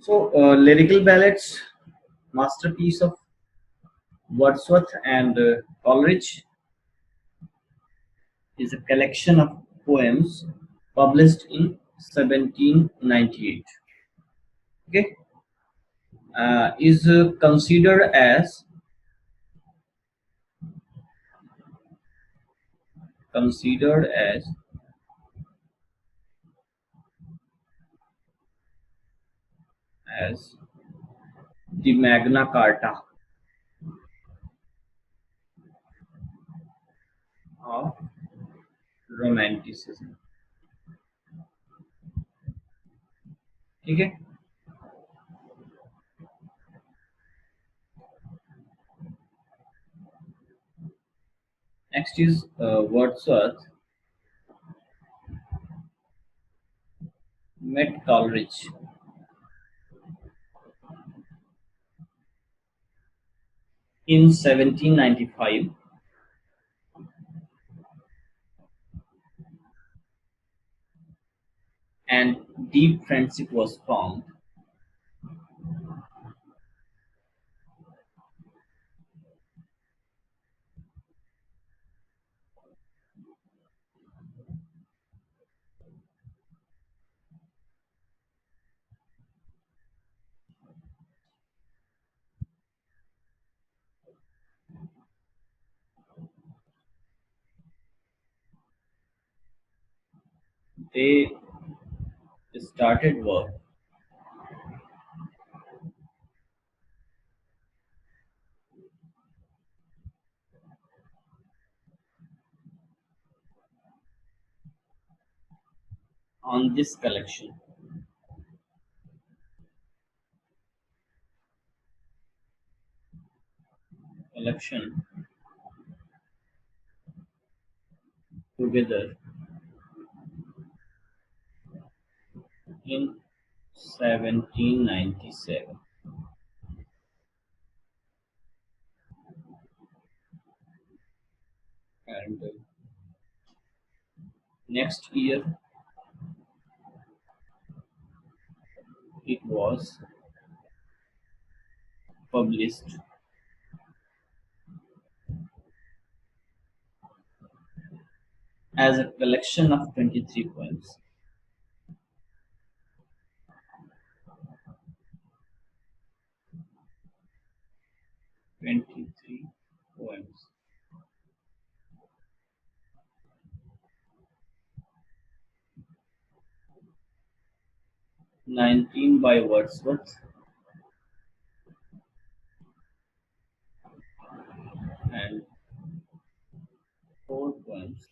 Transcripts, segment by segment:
Lyrical ballads, masterpiece of Wordsworth and Coleridge, is a collection of poems published in 1798. Okay, is considered as the Magna Carta of Romanticism. ठीक है. Next is Wordsworth met Coleridge in 1795 and deep friendship was formed. They started work on this collection together in 1797, and next year it was published as a collection of 23 poems. 23 poems. 19 by Wordsworth and 4 poems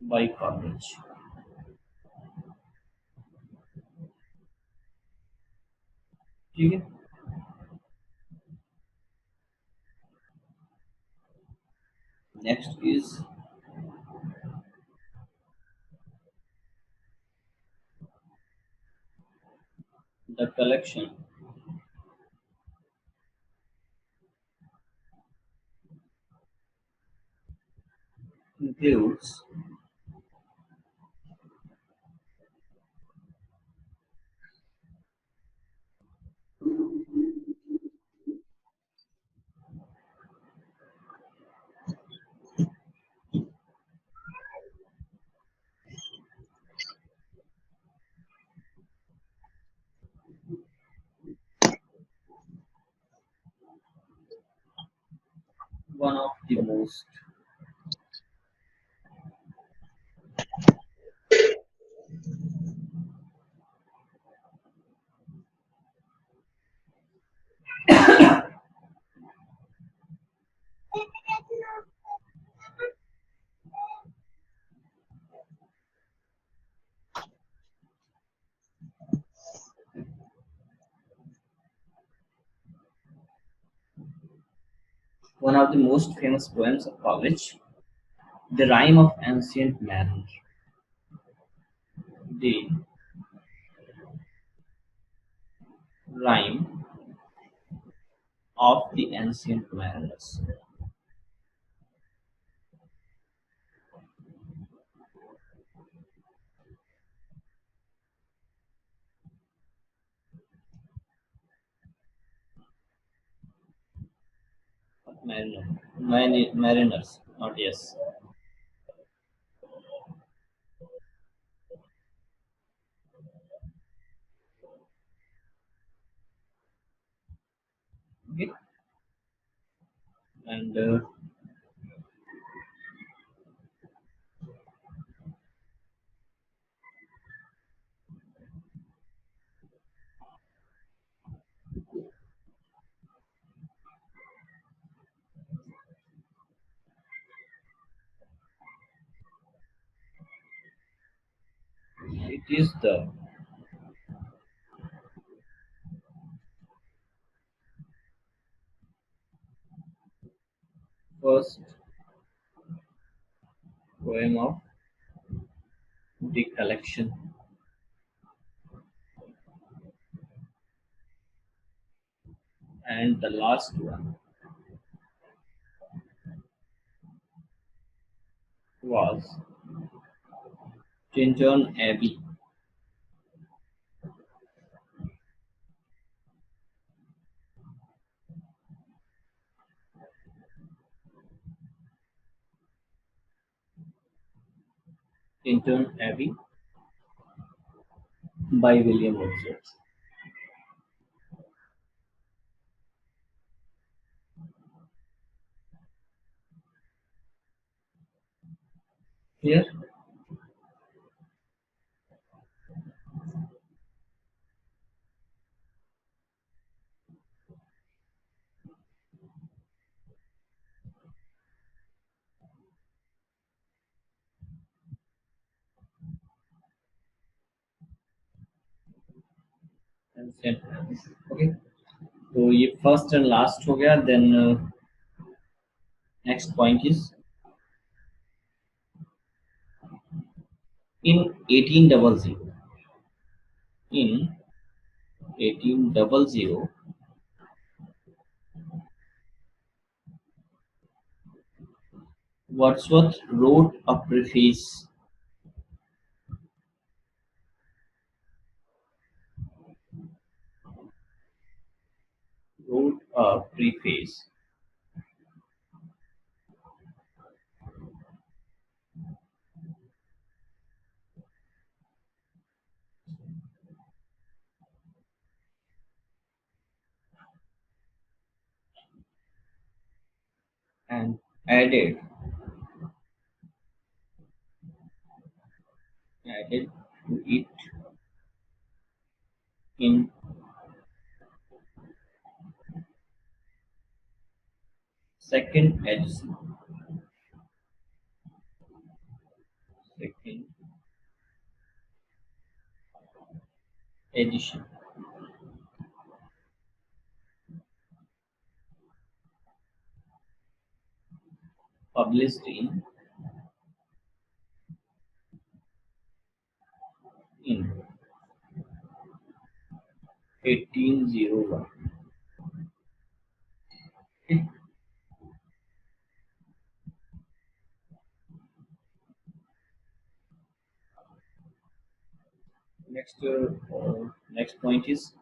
by Coleridge. ठीक है. Next is the collection includes one of the most famous poems of Coleridge, The Rime of Ancient Mariner. The Rime of the Ancient Mariners. Mariners, not yes. Okay, and it is the first poem of the collection, and the last one was Tintern Abbey. Tintern Abbey by William Wordsworth. Here, ancient times. Okay, तो ये first and last हो गया. Then next point is in 1800, in 1800, Wordsworth wrote a preface, wrote a preface and added added to it in second edition, second edition, published in 1801. Okay. Next point is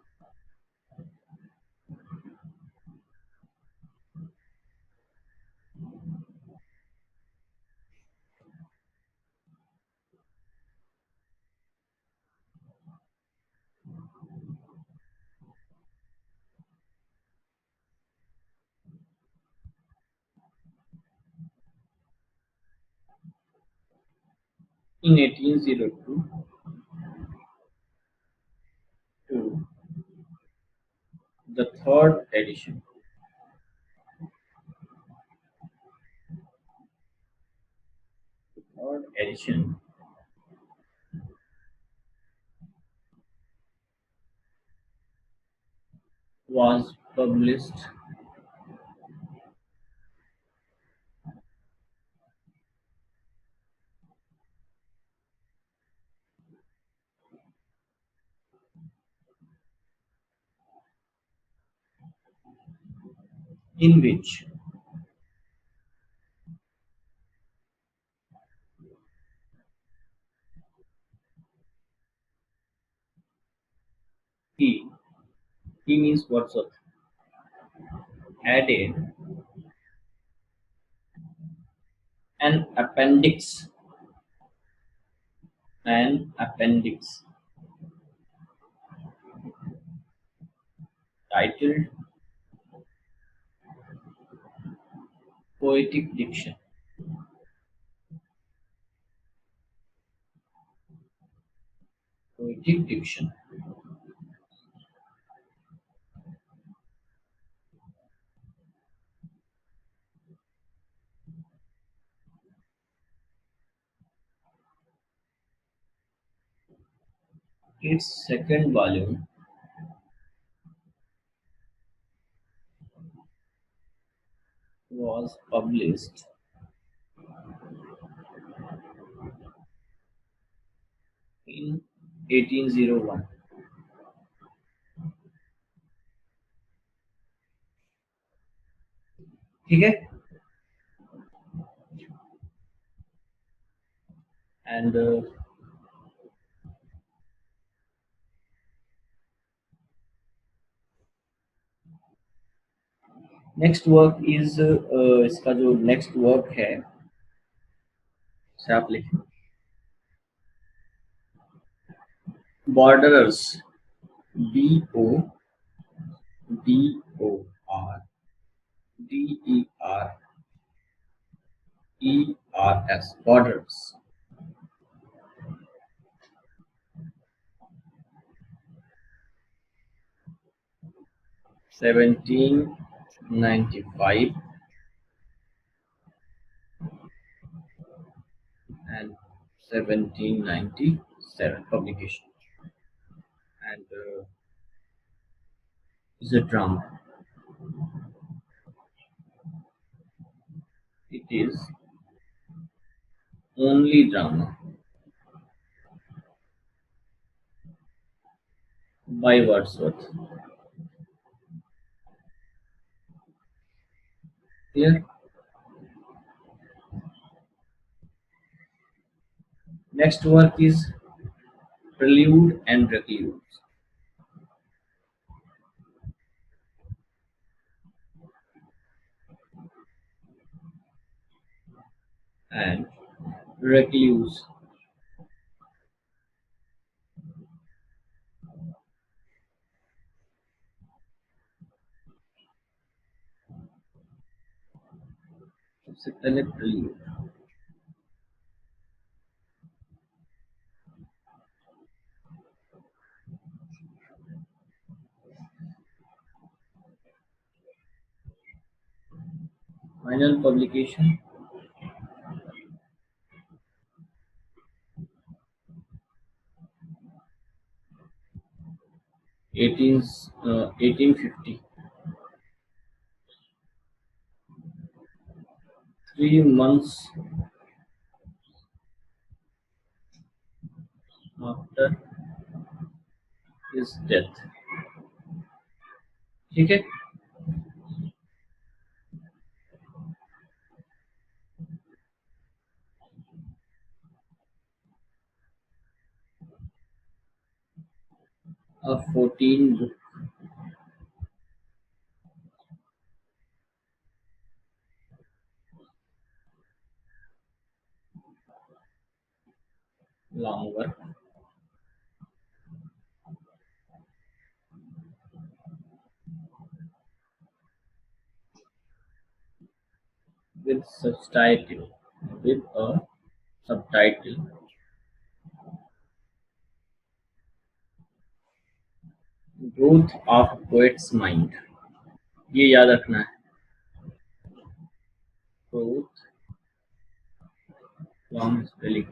in 1802 to the third edition. Third edition was published in which he he means Wordsworth added An appendix. An appendix. Titled Poetic Diction. Poetic Diction. Its second volume was published in 1801. ठीक है. And next work is इसका जो next work है से आप लिखें बॉर्डरर्स. BORDERS. Borders. 1795 and 1797 publication, and is a drama. It is only drama by Wordsworth. Here, next work is Prelude and Reclude. And Recluse. सबसे पहले Prelude. Final publication 1850. 3 months after his death. ठीक है. A 14 book long work with subtitle with a subtitle Growth of a Poet's Mind. ये याद रखना है. Growth, long spelling.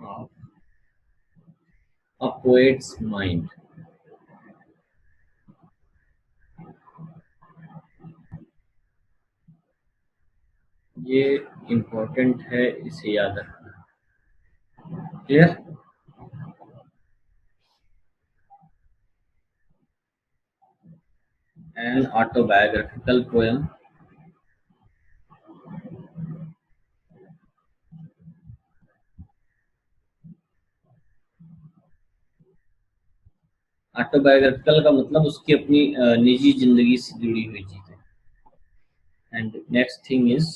Of a Poet's Mind. ये important है, इसे याद रखना. Clear? An autobiographical poem. Autobiographical का मतलब उसकी अपनी निजी जिंदगी से जुड़ी हुई चीजें. And next thing is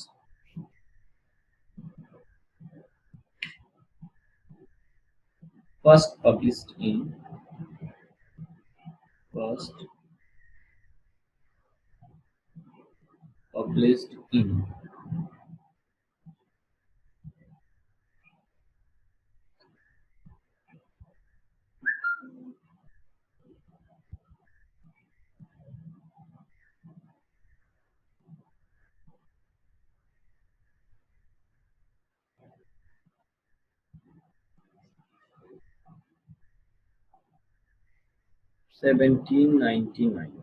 first published in first published in 1799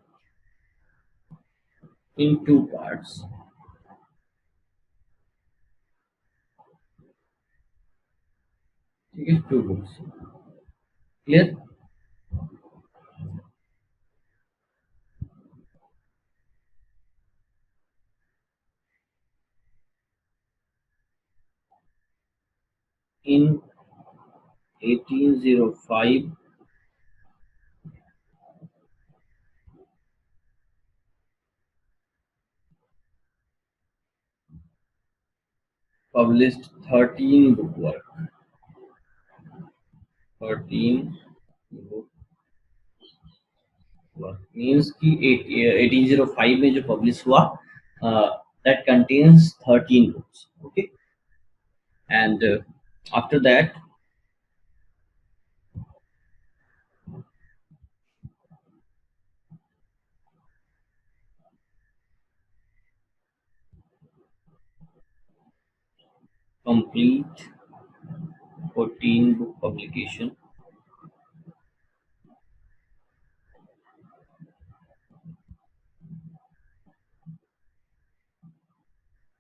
in two parts. ठीक है, two books. Clear. In 1805 published 13 book work. 13 book work means कि 1805 में जो पब्लिश हुआ, that contains 13 books. Okay. And after that complete 14 book publication.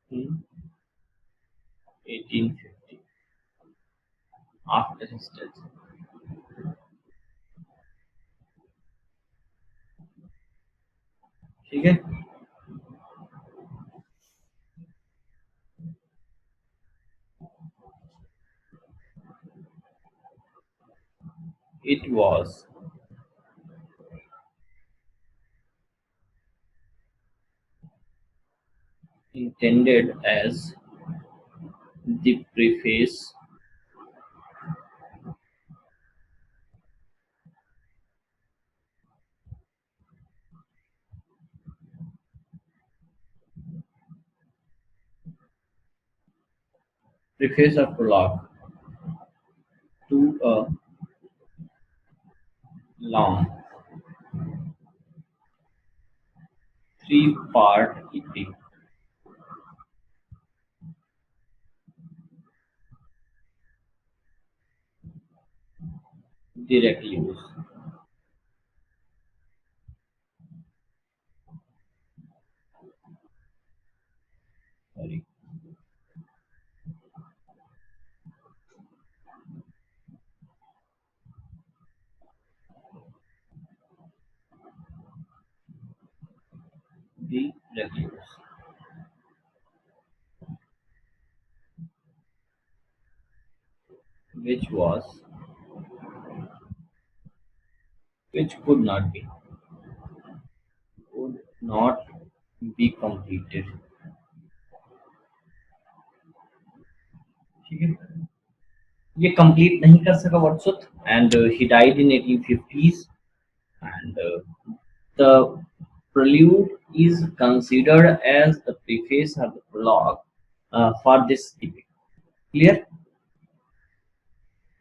In 1850 after his death. ठीक है. It was intended as the preface or prologue to a long three-part epic directly used. Sorry. The recluse, which was, which could not be completed. ठीक है. ये complete नहीं कर सका Wordsworth, and he died in 1850s. And the prelude is considered as the preface or the prologue for this epic. Clear.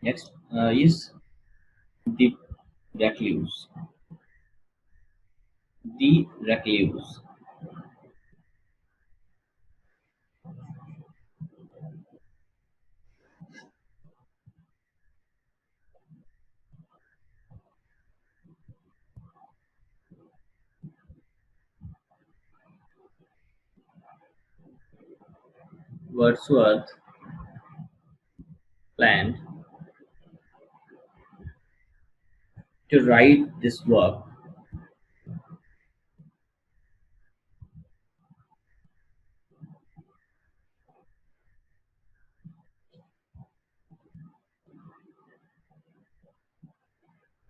Next is the recluse. The recluse. Wordsworth planned to write this work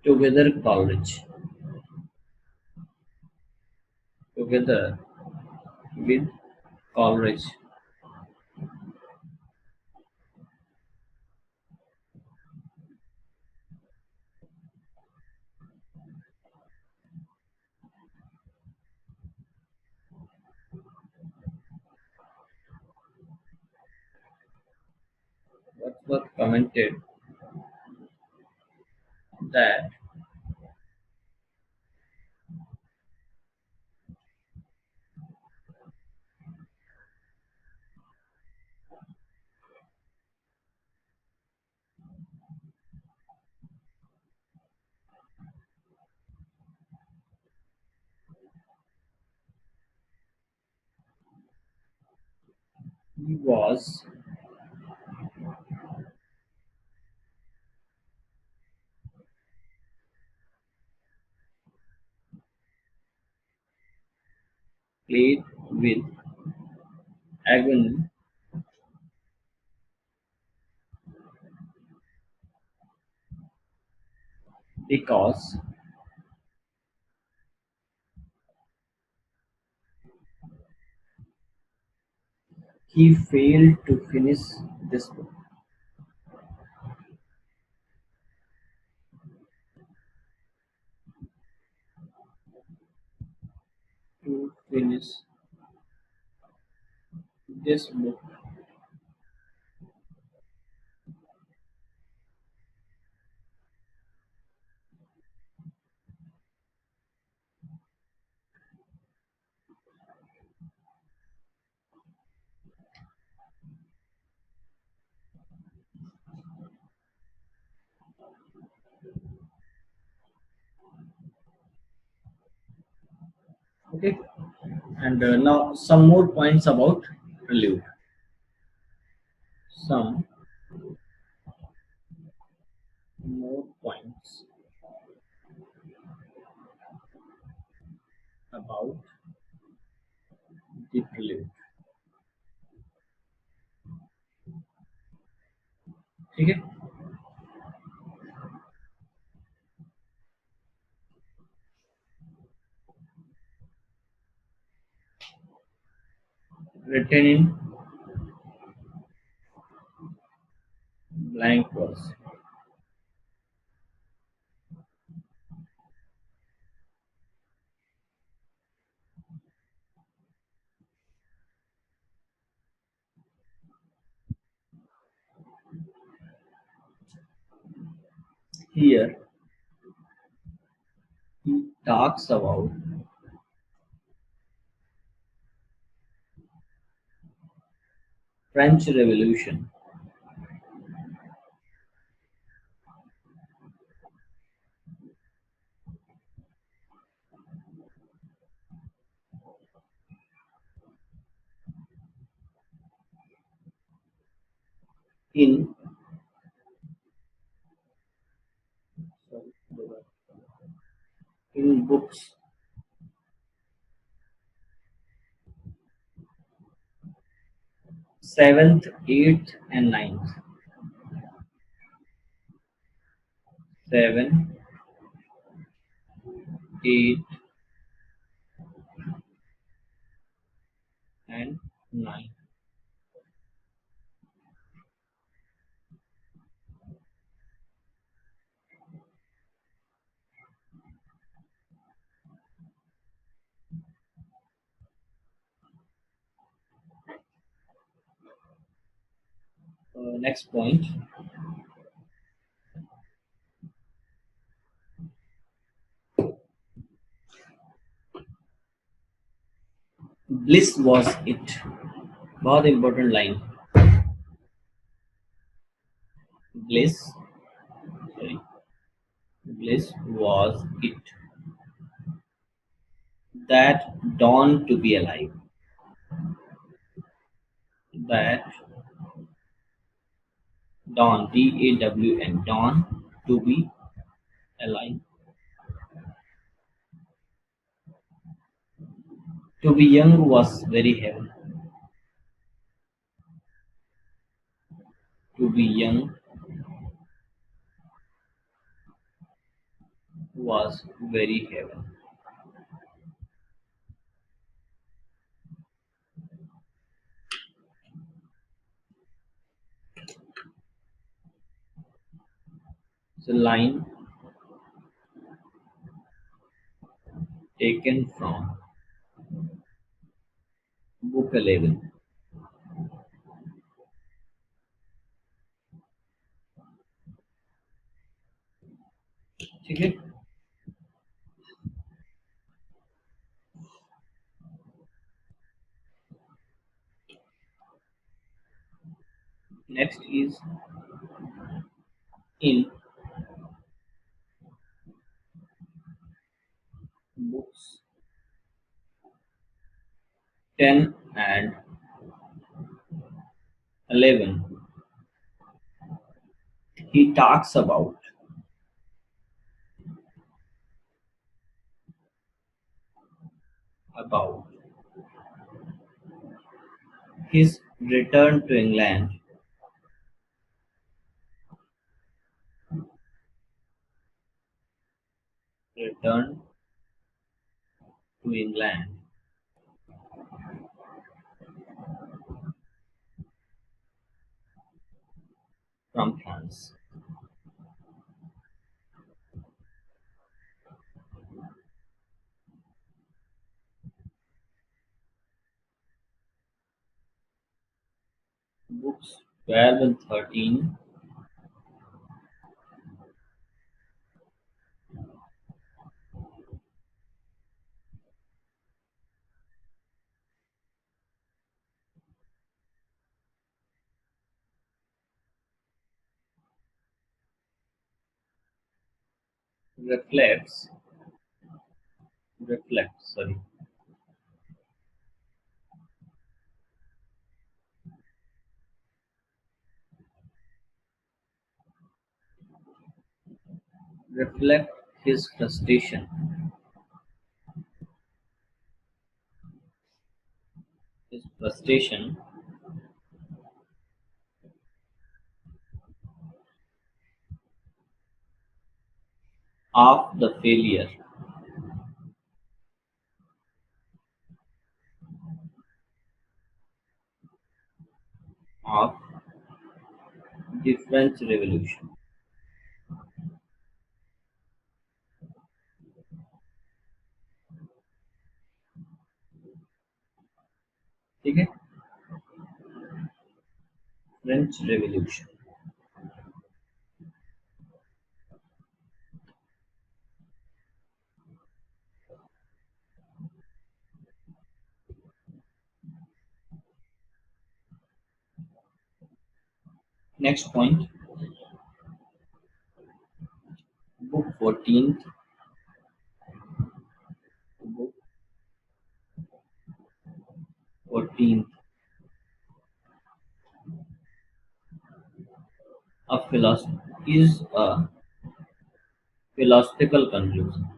Together Coleridge. Together with Coleridge. Wordsworth commented that he was played with agony because he failed to finish this book. To finish this book. Okay, and now some more points about prelude. Some more points about the prelude. ठीक है? Written in blank verse. Here he talks about French Revolution in in books 7th, 8th, and 9th. 7, 8, and 9. Next point. Bliss was it. बहुत important line. Bliss, sorry, bliss was it that dawned to be alive. That dawn, D-A-W-N, dawn to be alive. To be young was very heavy. To be young was very heaven. The line taken from book 11. ठीक है. Next is in books 10 and 11. He talks about his return to England, return to England from France. Books 12 and 13 reflects reflects sorry reflect his frustration of the failure of the French Revolution. ठीक है. French Revolution. Next point, book 14th, book 14th, a philosophy is a philosophical conclusion.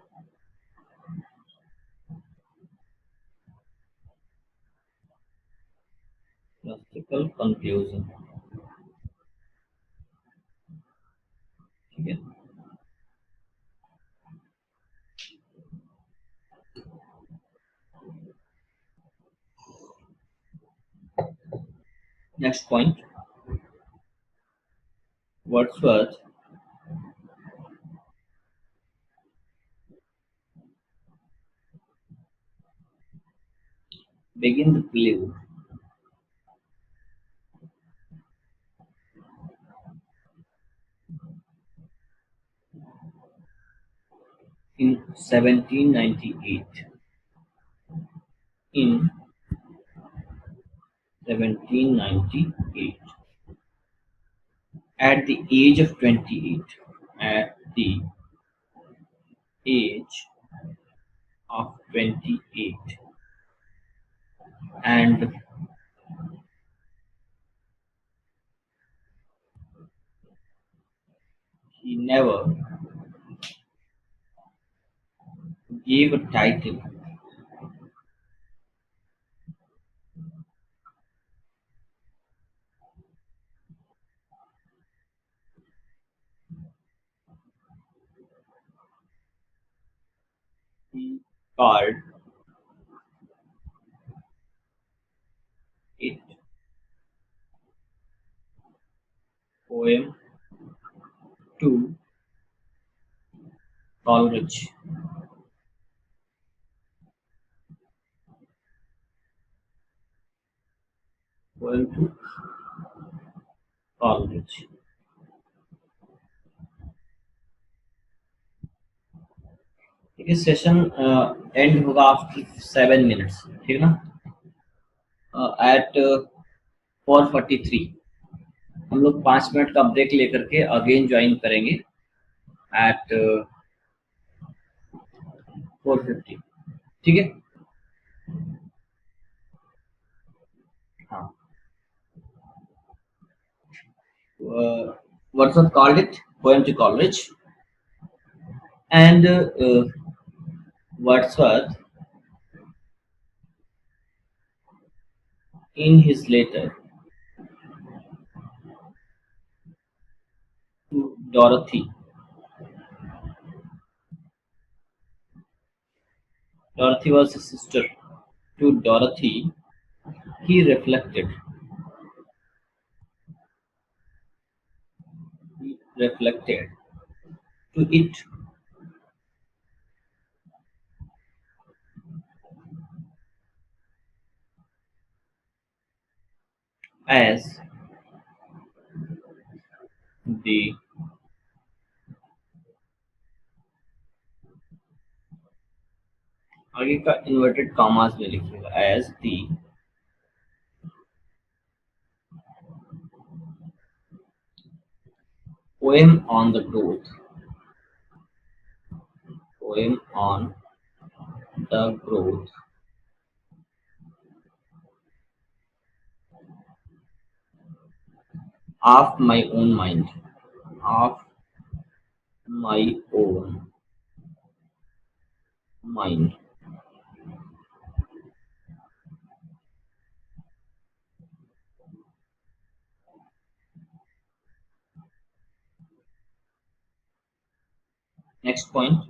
Philosophical conclusion. ठीक है. Next point, Wordsworth began the prelude in 1798. In 1798, at the age of 28, at the age of 28, and he never gave a title He called it poem to Coleridge. Poem to Coleridge. ठीक है, session and होगा after 7 minutes, ठीक है ना? Eight 4:43 हम लोग 5 minute का break लेकर के अगेन ज्वाइन करेंगे एट 4:50, ठीक है? हाँ, Wordsworth called it poem to Coleridge, and Wordsworth, in his letter to Dorothy, Dorothy was his sister. To Dorothy, he reflected to it as the आगे का इन्वर्टेड कॉमास में लिखिएगा as the poem on the growth, poem on the growth of my own mind, of my own mind. Next point,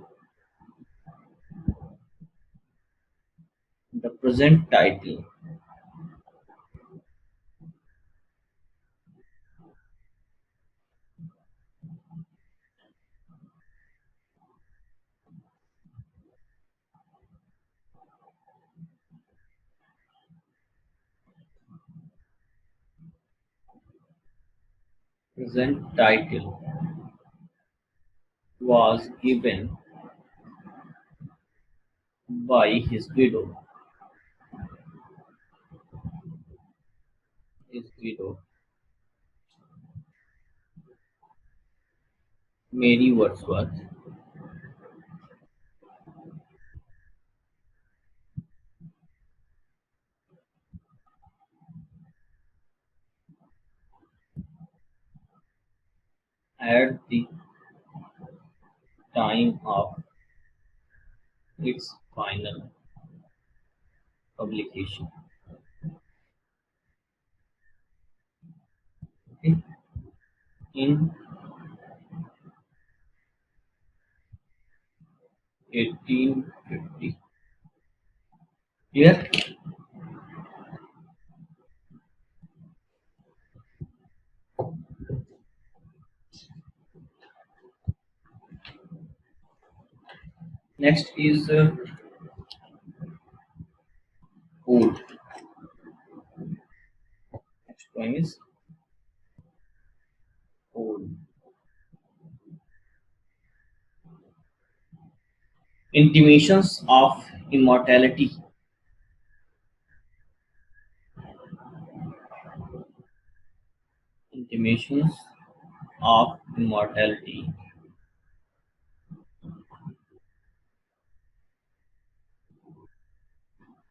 the present title present title was given by his widow, Mary Wordsworth, at the time of its final publication. Okay? In 1850. Clear? Next is Ode. Next poem is Ode. Intimations of immortality. Intimations of immortality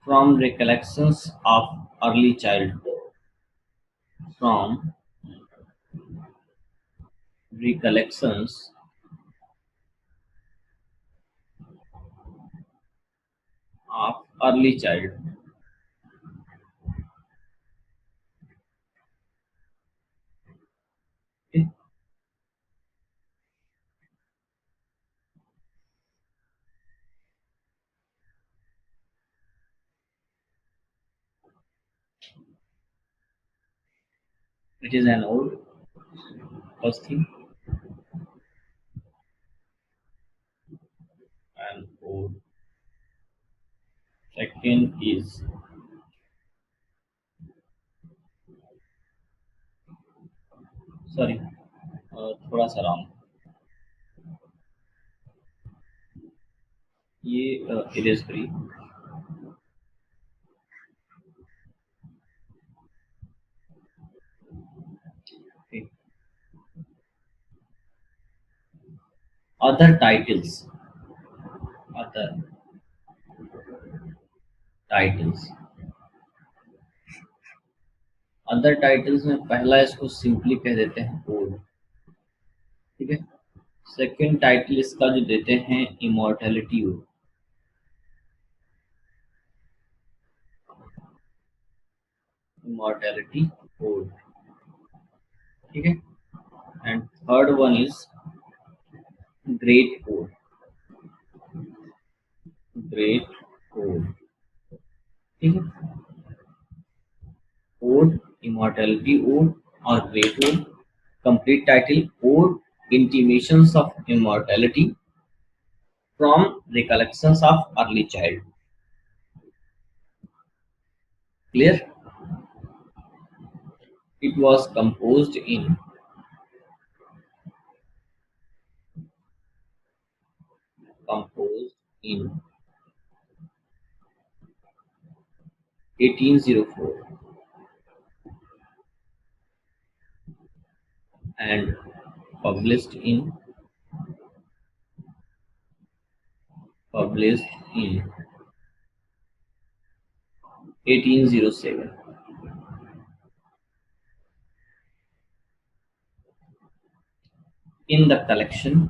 from recollections of early childhood. From recollections of early childhood. Okay? It is an ode, first thing, an ode. Second is, sorry, थोड़ा सा wrong, ये erase करिए. Okay. Other titles, other titles, other titles में पहला इसको simply कह देते हैं ओड. ठीक है. सेकंड टाइटल इसका जो देते हैं इमॉर्टैलिटी ओड. Immortality ode. ठीक है. And third one is great ode. Great ode. ठीक है. ओड, इमॉर्टैलिटी ओड और great ode. Complete title ode intimations of immortality from recollections of early child. Clear? It was composed in 1804 and published in published in 1807 in the collection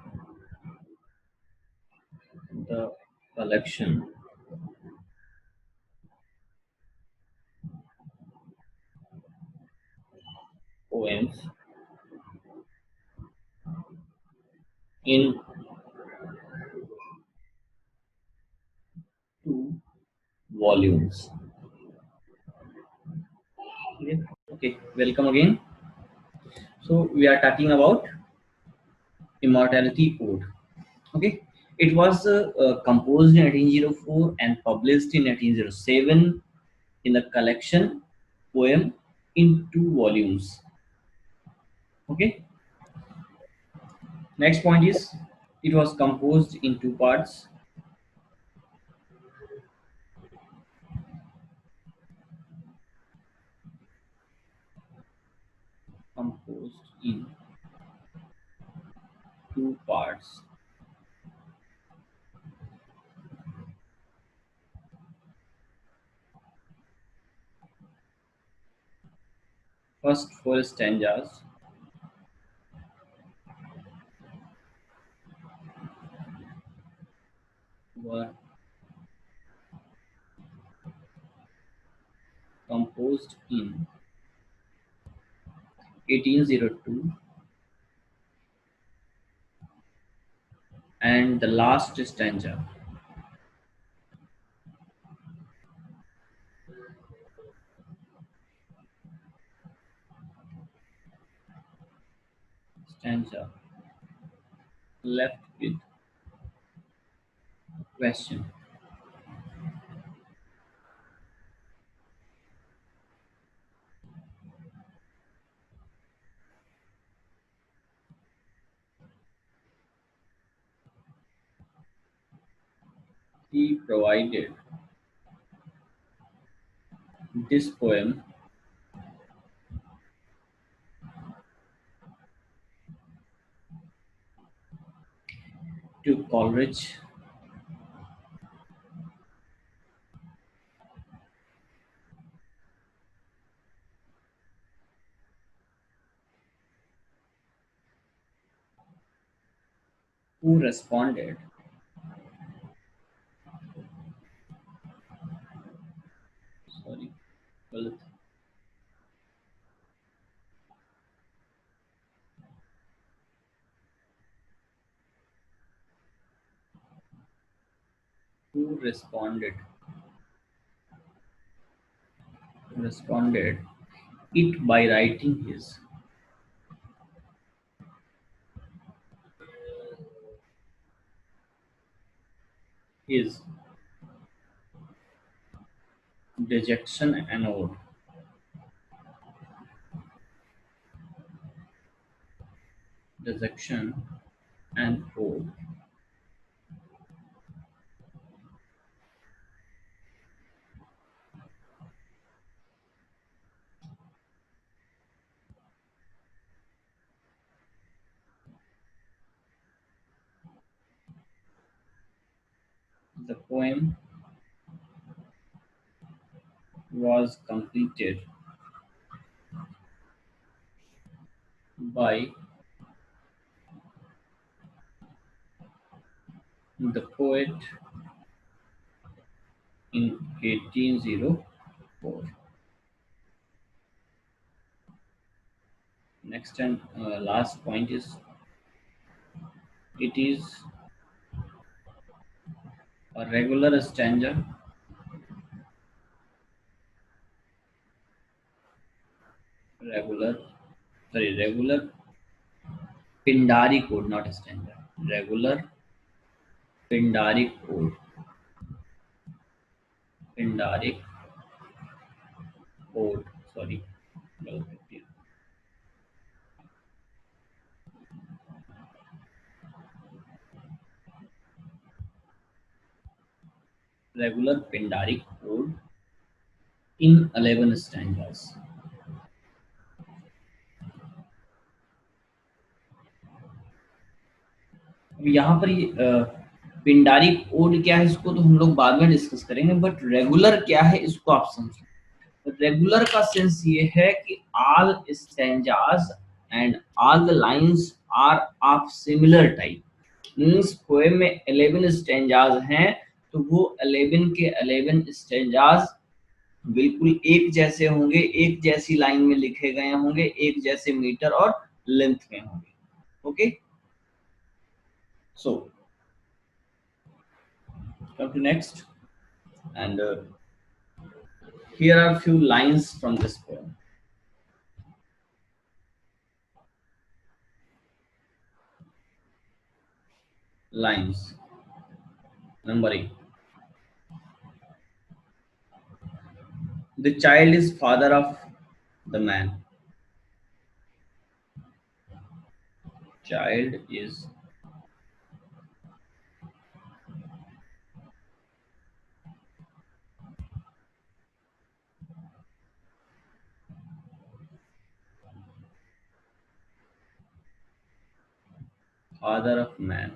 poems in two volumes. Okay, okay, welcome again. So we are talking about immortality ode. Okay, it was composed in 1804 and published in 1807 in the collection poem in two volumes. Okay, next point is it was composed in two parts. Composed in two parts. First four stanzas were composed in 1802 and the last stanza left with question. He provided this poem to Coleridge who responded sorry well, who responded it by writing his dejection dejection and ode. The poem was completed by the poet in 1804. Next and last point is it is a regular stanza, regular, regular Pindari code, not a stanza, regular Pindari code, Pindaric code, sorry, regular Pindaric code in 11 stanzas. अब यहाँ पर ये Pindari code क्या है इसको तो हम लोग बाद में डिस्कस करेंगे, बट रेगुलर क्या है इसको आप समझो। रेगुलर का सेंस ये है कि all stanzas and all the lines are of similar type. Means poem में 11 स्टैंजास हैं तो वो 11 के 11 स्टैंजास बिल्कुल एक जैसे होंगे, एक जैसी लाइन में लिखे गए होंगे, एक जैसे मीटर और लेंथ में होंगे। Okay, so come to next, and here are few lines from this poem. Lines. Number 8. The child is father of the man. Child is father of man.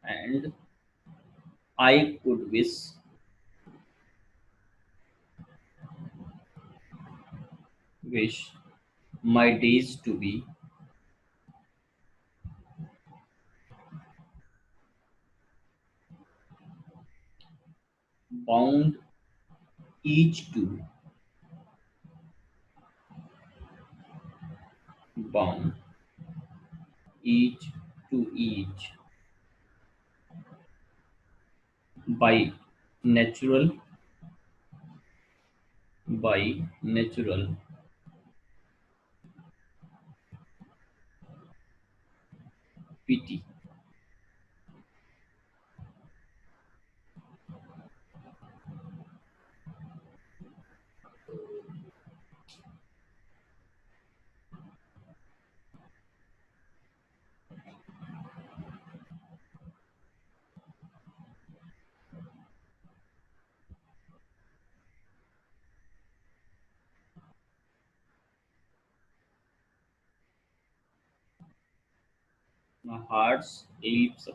And I could wish my days to be bound each to bound each to each by natural by natural pity. My heart's aches.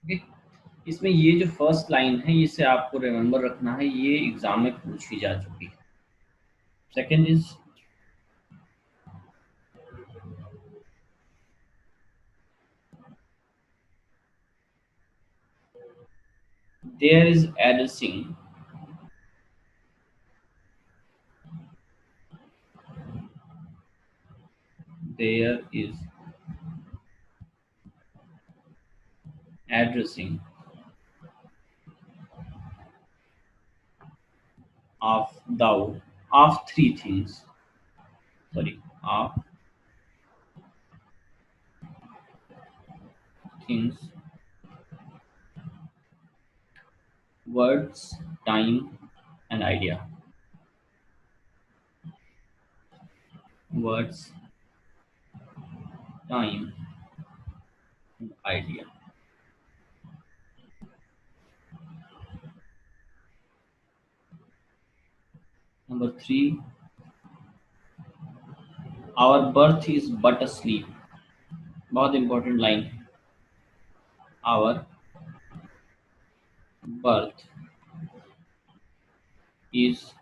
Okay. इसमें ये जो first line है इसे आपको remember रखना है, ये exam में पूछी जा चुकी है। Second is There is addressing. There is addressing of thou of three things. Sorry, of things: words, time, and idea. Words, time, and idea. Number three, our birth is but a sleep. बहुत important line. Our birth is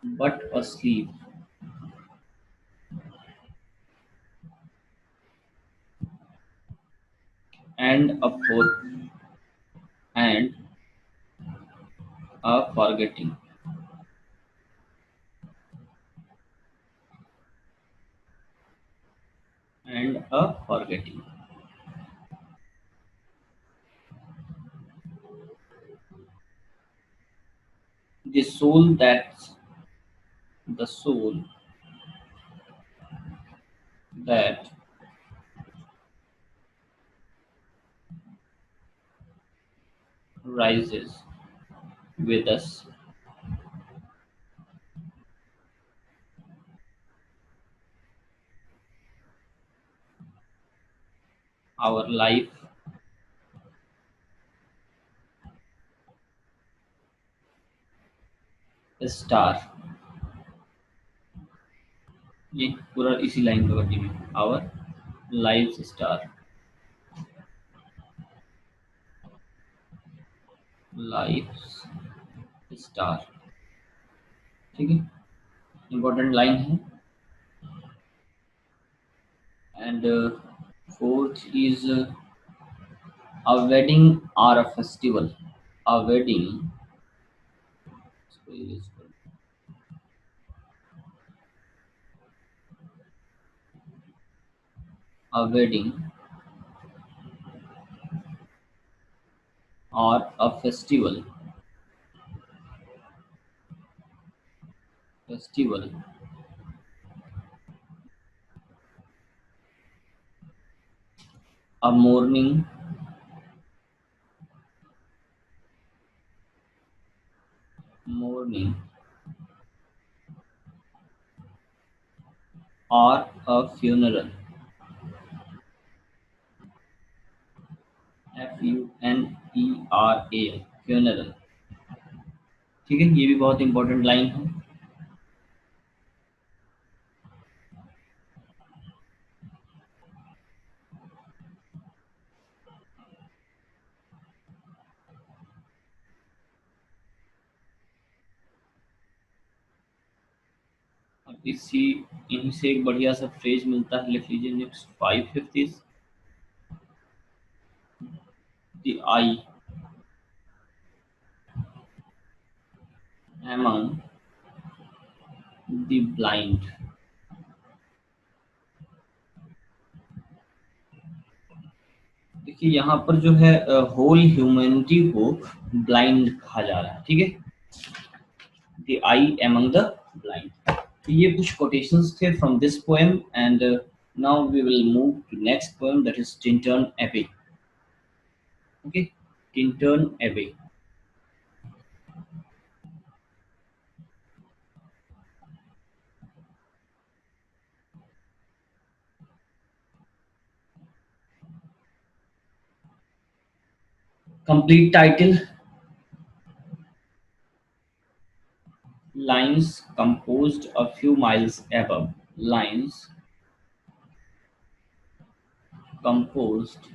but a sleep, and and a forgetting. And a forgetting. The soul the soul that rises with us, our life star. ये पूरा इसी line का continue. Our life star. Life star. ठीक है, important line है. And fourth is a wedding or a festival. A wedding. A wedding or a festival. Festival. A mourning. Mourning. Or a funeral. FUNERAL. Funeral. ठीक है, ये भी बहुत important line है. अब इसी इन्हीं से एक बढ़िया सा फ्रेज मिलता है, लिख लीजिए. Next five fifth is the I among the blind. देखिए यहाँ पर जो है होल ह्यूमैनिटी को ब्लाइंड कहा जा रहा है. ठीक है, the eye among the blind. तो ये कुछ कोटेशंस थे from this poem. And now we will move to next poem, that is Tintern Abbey. Okay, Tintern Abbey. Complete title: Lines composed a few miles above. Lines composed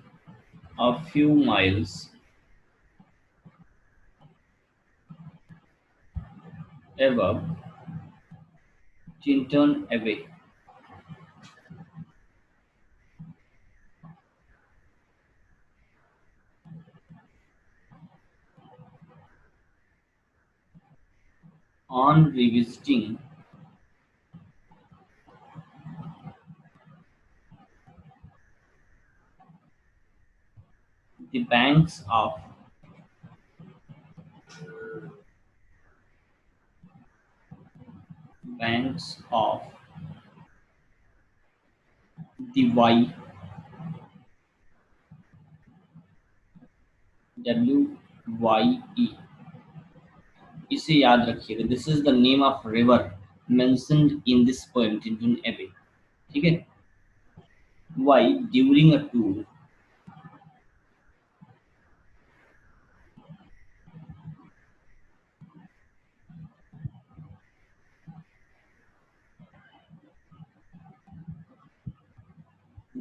a few miles above Chinton Abbey. On revisiting the banks of the WYE, इसे याद रखिएगा, this is the name of river mentioned in this poem Tintern Abbey, ठीक है। Wye during a tour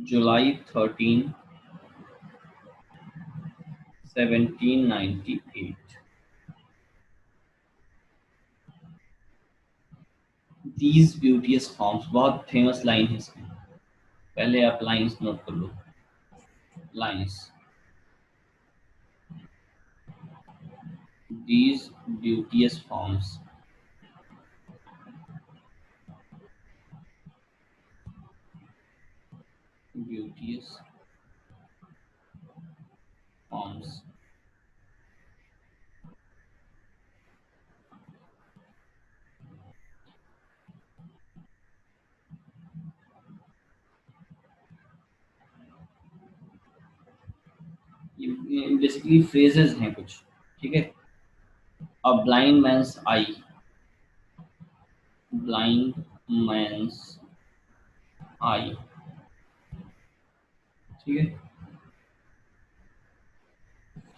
July 13, 1798, these beauteous forms, बहुत famous line है इसमें, पहले आप लाइंस नोट कर लो, lines, these beauteous forms, beauteous forms, ये बेसिकली फ्रेजेस हैं कुछ, ठीक है। A blind man's eye, blind man's eye, ठीक है।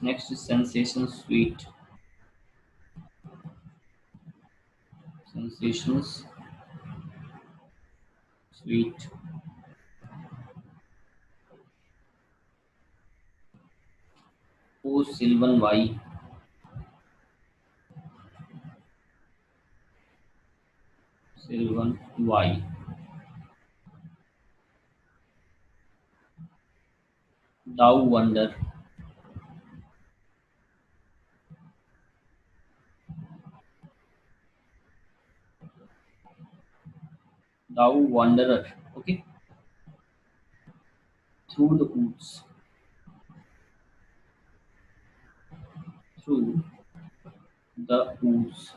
Next sensation sweet, sensations sweet, O Sylvan Y, Sylvan Y, thou wonder, thou wanderer, okay, through the woods, through the woods,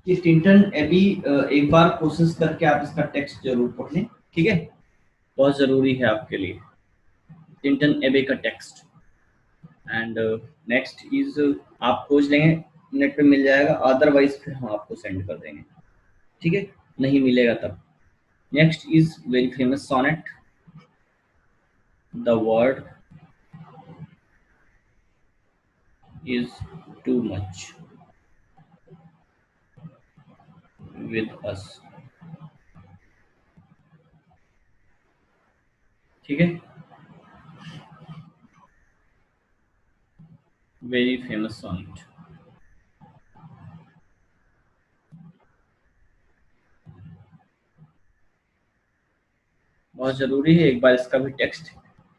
ये Tintern AB एक बार कोशिश करके आप इसका टेक्स्ट जरूर पढ़ लें, ठीक है, बहुत जरूरी है आपके लिए टिंटन एबे का टेक्स्ट। एंड नेक्स्ट इज आप खोज लेंगे, नेट पे मिल जाएगा, अदरवाइज फिर हम आपको सेंड कर देंगे, ठीक है, नहीं मिलेगा तब। Next is very famous sonnet, the word is too much with us, ठीक है, वेरी फेमस सोनेट। बहुत जरूरी है, एक बार इसका भी टेक्स्ट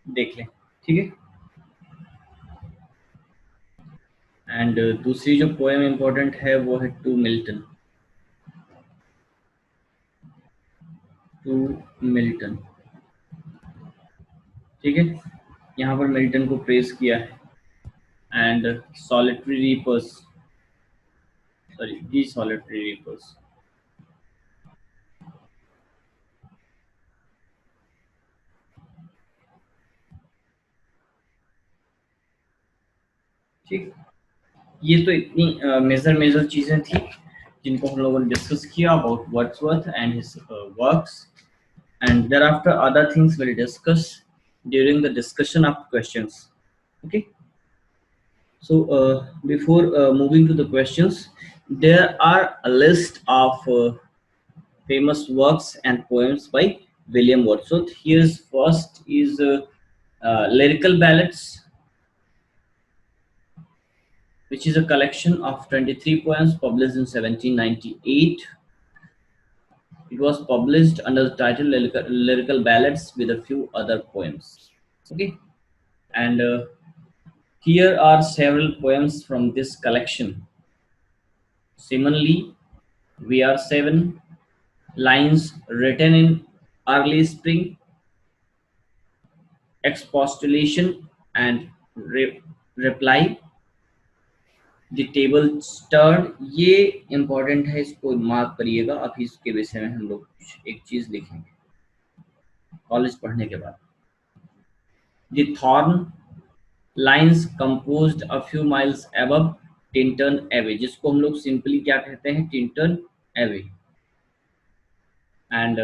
देख लें, ठीक है। एंड दूसरी जो पोएम इंपॉर्टेंट है वो है टू मिल्टन, टू मिल्टन, ठीक है, यहाँ पर मिल्टन को प्रेस किया है। And solitary reapers, sorry the solitary reapers, ठीक। ये तो इतनी मेजर मेजर चीजें थी जिनको हम लोगों ने डिस्कस किया about Wordsworth and his works, and thereafter other things will discuss during the discussion of questions, okay। So before moving to the questions, there are a list of famous works and poems by William Wordsworth. Here's first is Lyrical Ballads, which is a collection of 23 poems published in 1798. It was published under the title Lyrical Ballads with a few other poems. Okay, and here are several poems from this collection. Similarly, we are seven lines written in early spring, expostulation and reply, the tables turned. ये important है, इसको mark करिएगा. अभी इसके विषय में हम लोग एक चीज लिखेंगे कॉलेज पढ़ने के बाद. The thorn lines composed a few miles above Tintern Abbey, जिसको हम लोग सिंपली क्या कहते हैं, Tintern Abbey. And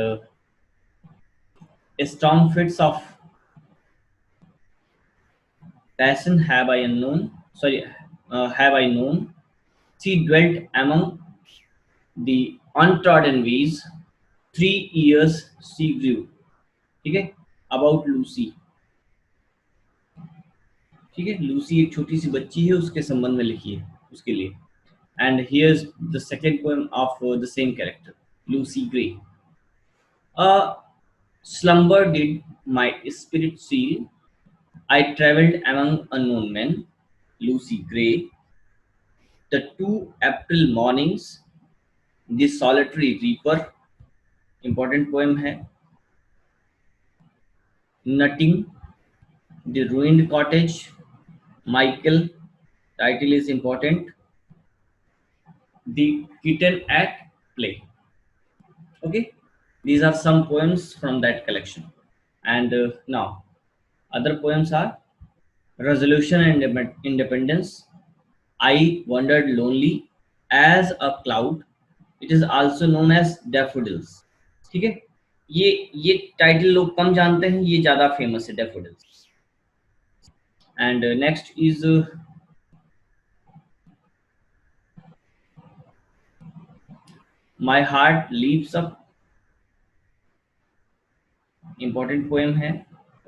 strong fits of passion have I known. She dwelt among the untrodden ways. 3 years she grew. ठीक है. About Lucy. ठीक है, लूसी एक छोटी सी बच्ची है, उसके संबंध में लिखी है उसके लिए. And here's the second poem of the same character, Lucy Gray. A slumber did my spirit seal. I travelled among unknown men. Lucy Gray. The 2 April mornings. The solitary reaper. Important poem है. Nutting. The ruined cottage. Michael. Title is important. The kitten at play. Okay, these are some poems from that collection. And now other poems are Resolution and Independence. I wandered lonely as a cloud. It is also known as Daffodils. ठीक है, ये title लोग कम जानते हैं, ये ज्यादा famous है, Daffodils. And next is My Heart Leaps Up. Important poem है.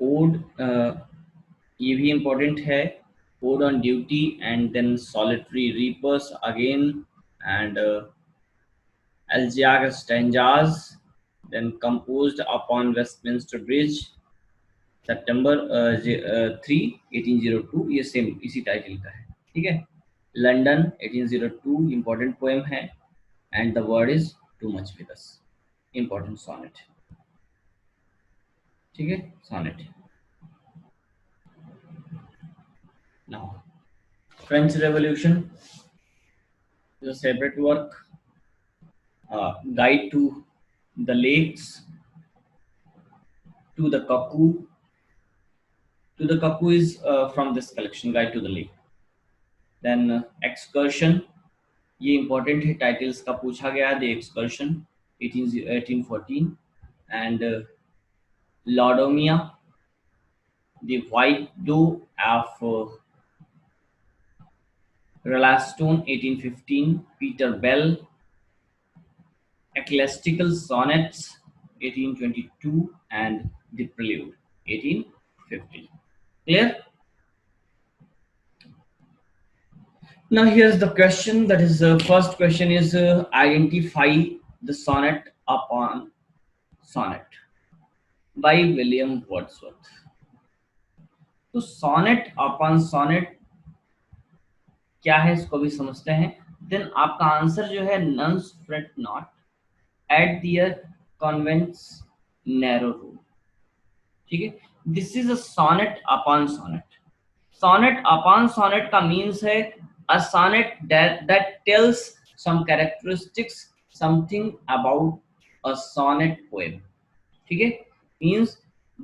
ओड, ये भी इम्पोर्टेंट है. Ode on Duty, and then Solitary Reapers again, and Elegiac Stanzas, then composed upon Westminster Bridge, September 3, 1802. ये सेम इसी title का है. ठीक है. London 1802 इम्पोर्टेंट पोएम है. And the word is Too Much With Us, important sonnet. ठीक है, sonnet. Now, French Revolution is a separate work. Guide to the Lakes, To the Cuckoo. To the Cuckoo is from this collection, Guide to the Lake. Then Excursion, ये important है, titles का पूछा गया. The Excursion 1814. And Laudomia, The White Doe of Rolleston 1815. Peter Bell, Ecclesiastical Sonnets 1822. And The Prelude 1850. Clear? Now here's the question. That is the first question is identify the sonnet upon sonnet by William Wordsworth. तो sonnet upon sonnet क्या है, इसको भी समझते हैं. Then आपका answer जो है, nuns fret not at their convents narrow rule. ठीक है. This is a sonnet upon sonnet. Sonnet upon sonnet का मीन्स है a sonnet that tells some characteristics, something about a sonnet poem. ठीक है. Means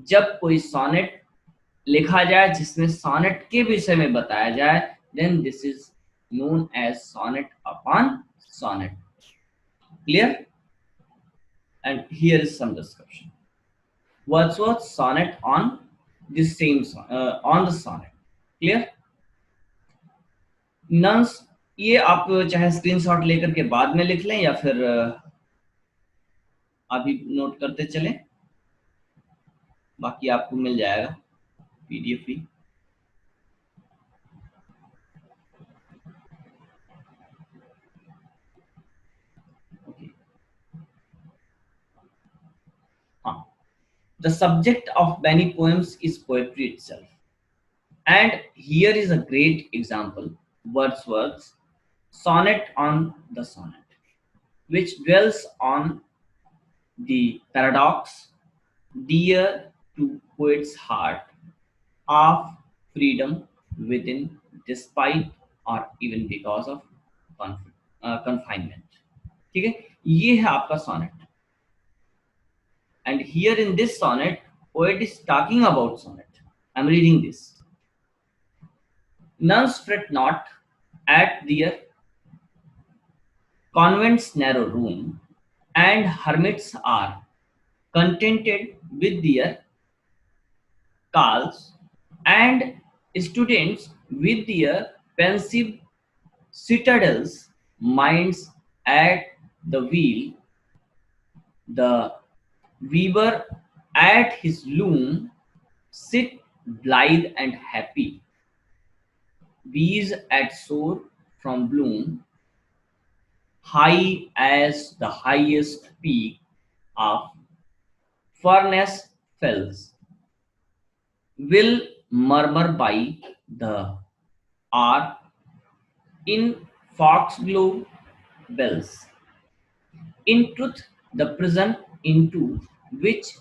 जब कोई sonnet लिखा जाए जिसमें sonnet के विषय में बताया जाए, then this is known as sonnet upon sonnet. Clear? And here is some description. Wordsworth's sonnet on the same on the sonnet. Clear? Nuns ये आप चाहे स्क्रीनशॉट लेकर के बाद में लिख लें या फिर अभी नोट करते चलें, बाकी आपको मिल जाएगा पीडीएफ भी। ओके, हाँ, the subject of many poems is poetry itself, and here is a great example: Wordsworth's sonnet on the sonnet, which dwells on the paradox dear to poet's heart of freedom within, despite or even because of confinement. ठीक है, ये है आपका sonnet, and here in this sonnet poet is talking about sonnet. I'm reading this. Nuns fret not at their convent's narrow room, and hermits are contented with their calls, and students with their pensive citadels, minds at the wheel, the weaver at his loom sit blithe and happy, bees at soar from bloom, high as the highest peak of Furness Fells, will murmur by the hour in foxglove bells. In truth, the prison into which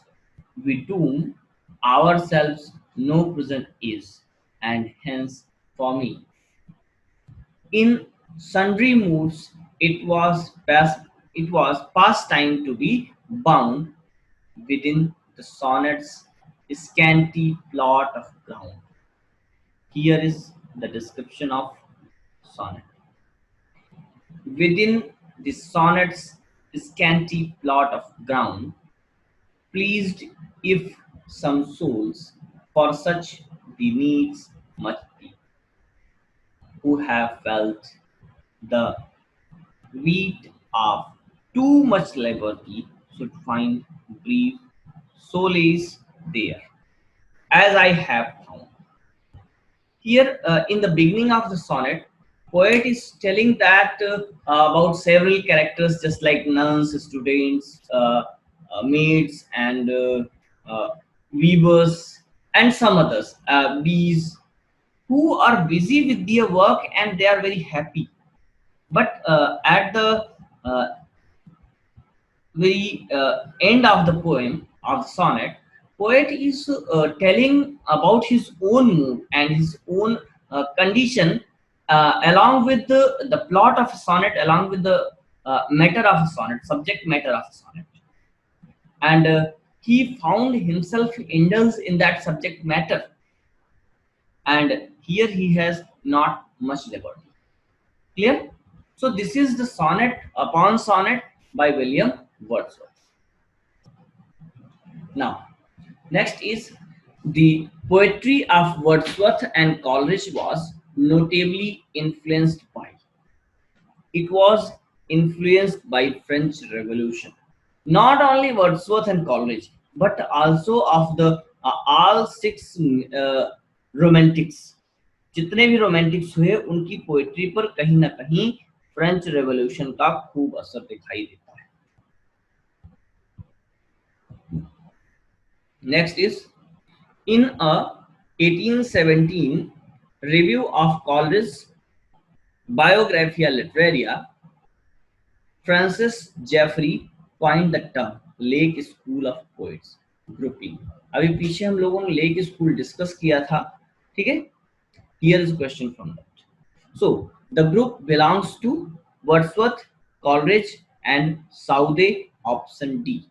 we doom ourselves no prison is, and hence for me, in sundry moods it was past time to be bound within the sonnet's scanty plot of ground. Here is the description of sonnet. Within the sonnet's scanty plot of ground, pleased if some souls, for such the needs much be, who have felt the weight of too much liberty, should find brief solace there, as I have found. Here, in the beginning of the sonnet, poet is telling that about several characters, just like nuns, students, maids, and weavers, and some others, bees, who are busy with their work and they are very happy. But at the very end of the poem of the sonnet, poet is telling about his own mood and his own condition, along with the plot of a sonnet, along with the matter of a sonnet, subject matter of a sonnet. And he found himself indulged in that subject matter, and here he has not much liberty. Clear? So this is the sonnet upon sonnet by William Wordsworth. Now, next is the poetry of Wordsworth and Coleridge was notably influenced by. It was influenced by French Revolution. Not only Wordsworth and Coleridge, but also of the all six romantics. जितने भी Romantics हुए उनकी poetry पर कहीं ना कहीं French revolution का खूब असर दिखाई देता है. Next is, in a 1817 review of Coleridge's Biographia Literaria, Francis Jeffrey coined the term Lake School of Poets grouping. अभी पीछे हम लोगों ने लेक स्कूल डिस्कस किया था, ठीक है. Here is a question from that. So the group belongs to Wordsworth, Coleridge, and Southey. Option D.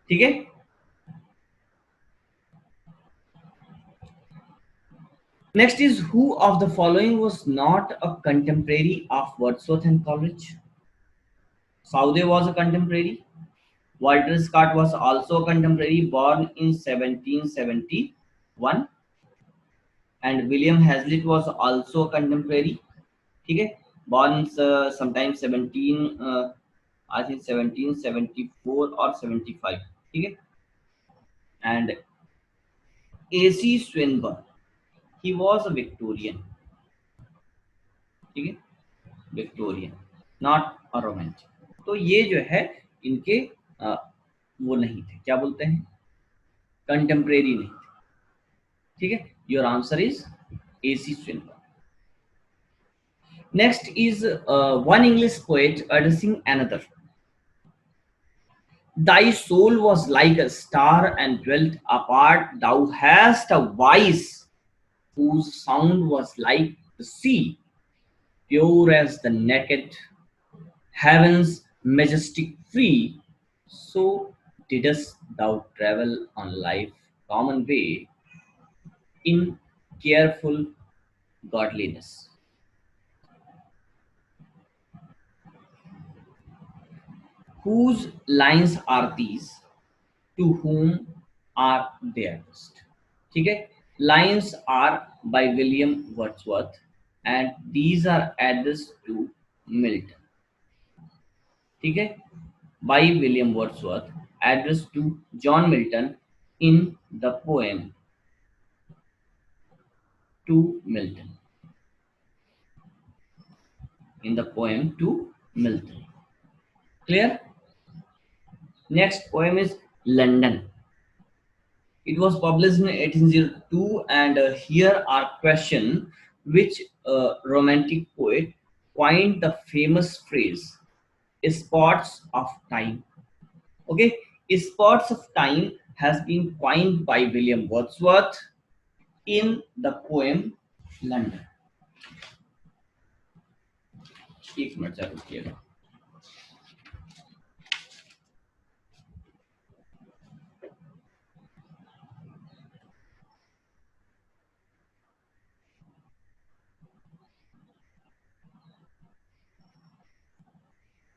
ठीक है. Next is, who of the following was not a contemporary of Wordsworth and Coleridge? Southey was a contemporary. Walter Scott was also a contemporary, born in 1771. And William Hazlitt was also a contemporary. ठीक है, born sometime 17 I think 1774 or 75, ठीक है, and AC Swinburne, he was a Victorian, ठीक है, Victorian, not a romantic. तो ये जो है इनके वो नहीं थे, क्या बोलते हैं, कंटेम्प्रेरी नहीं थे, ठीक है। Your answer is AC Swinburne. Next is one English poet addressing another, thy soul was like a star and dwelt apart, thou hast a voice whose sound was like the sea, pure as the naked heaven's majestic free. So didst thou travel on life common way in careful godliness. Whose lines are these? To whom are they addressed? ठीक है, lines are by William Wordsworth and these are addressed to Milton, ठीक है, by William Wordsworth addressed to John Milton in the poem to Milton, in the poem to Milton. Clear? Next poem is London. It was published in 1802 and here are question, which romantic poet coined the famous phrase spots of time. Okay, spots of time has been coined by William Wordsworth in the poem London. एक minute जरा रुकिएगा।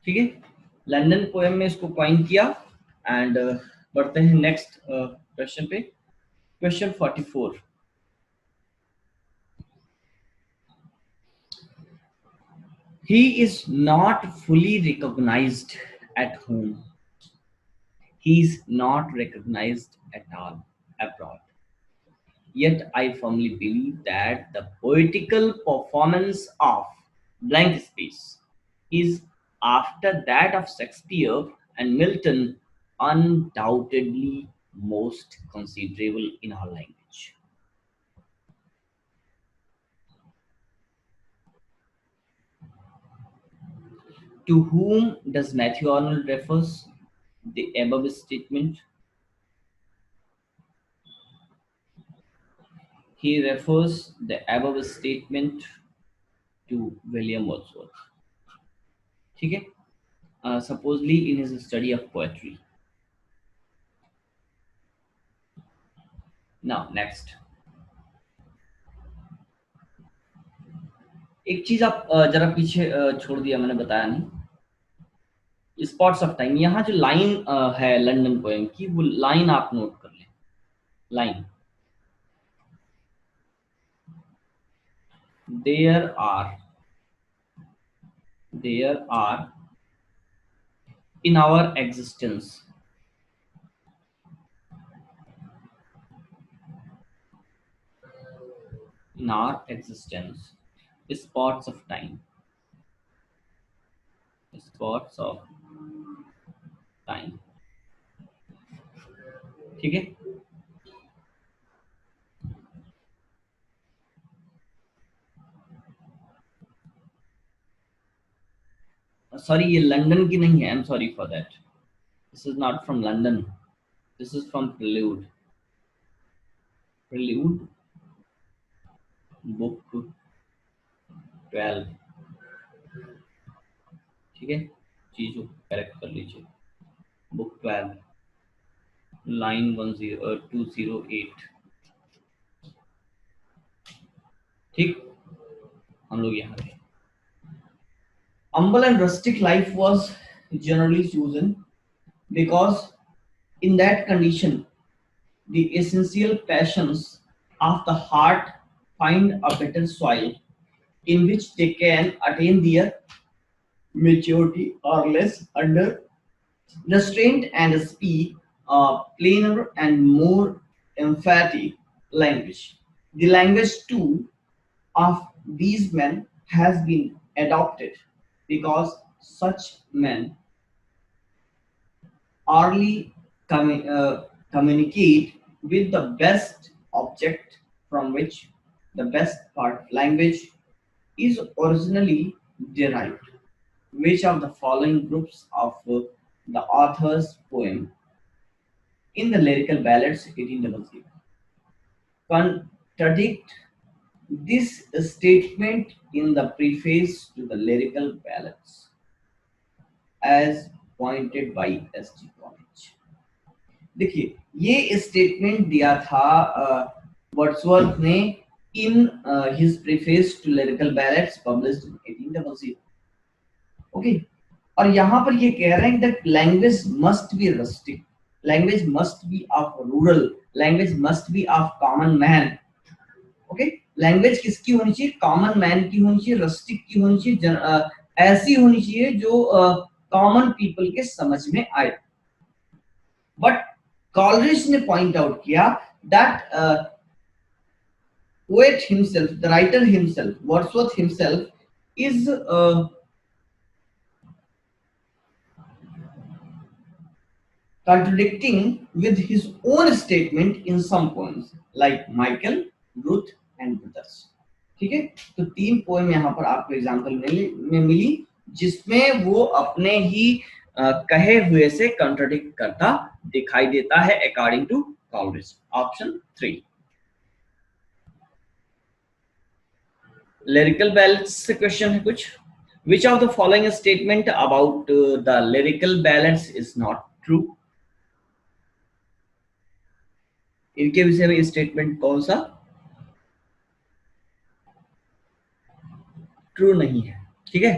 ठीक है, London poem में इसको coin किया and बढ़ते हैं next question पे। Question 44, he is not fully recognized at home, he is not recognized at all abroad, yet I firmly believe that the poetical performance of blank space is, after that of Shakespeare and Milton, undoubtedly most considerable in our language. To whom does Matthew Arnold refers the above statement? He refers the above statement to William Wordsworth. ठीक है, supposedly in his study of poetry. Now next, एक चीज आप जरा पीछे छोड़ दिया, मैंने बताया नहीं, स्पॉट्स ऑफ टाइम। यहाँ जो लाइन है लंदन पोएम की, वो लाइन आप नोट कर लें। Line, there are in our existence spots of time, spots of time, ठीक है। सॉरी, ये लंदन की नहीं है, I am sorry for that, this is not from London, this is from prelude, prelude book 12, ठीक है, चीजों को करेक्ट कर लीजिए। बुक 12 लाइन 208, ठीक, हम लोग यहाँ पे। Humble and rustic life was generally chosen because in that condition the essential passions of the heart find a better soil in which they can attain their maturity or less under restraint and speak a plainer and more emphatic language. The language too of these men has been adopted because such men early communicate with the best object from which the best part of language is originally derived. Which of the following groups of the author's poem in the lyrical ballads 1800 contradict this statement in the preface to the lyrical ballads as pointed by S.G. College? देखिए ये statement दिया था Wordsworth ने in his preface to lyrical ballads published in 1800. Okay, और यहाँ पर ये कह रहे हैं that language must be rustic, language must be of rural, language must be of common man. Okay, language किसकी होनी चाहिए? कॉमन मैन की होनी चाहिए, रस्टिक की होनी चाहिए, ऐसी होनी चाहिए जो कॉमन पीपल के समझ में आए. बट कॉलरिज ने पॉइंट आउट किया that poet himself, the writer himself, Wordsworth himself is contradicting with his own statement in some poems like Michael, Ruth and Brothers. ठीक है, तो तीन पोएम यहाँ पर आपको एग्जाम्पल में मिली जिसमें वो अपने ही कहे हुए से कंट्राडिक्ट करता दिखाई देता है according to Coleridge. Option 3. Lyrical ballads से क्वेश्चन है कुछ. Which of the following statement about the lyrical ballads is not true? इनके विषय में स्टेटमेंट कौन सा ट्रू नहीं है? ठीक है,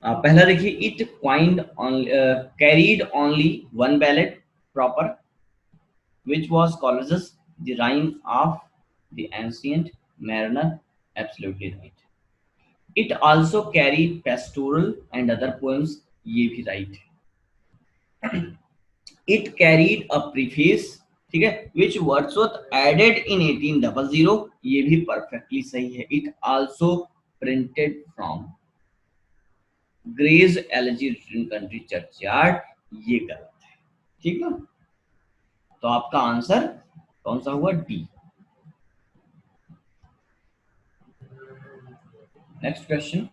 पहला देखिए, it coined carried only one ballad proper which was Coleridge's The Rime of the Ancient Mariner. Absolutely right. It also carried pastoral and other poems. ये भी right है. It carried a preface, ठीक है, which Wordsworth added in 1800. ये भी perfectly सही है. It also printed from Gray's Elegy written country churchyard. ये गलत है. ठीक है, तो आपका आंसर कौन सा हुआ? D. Next question.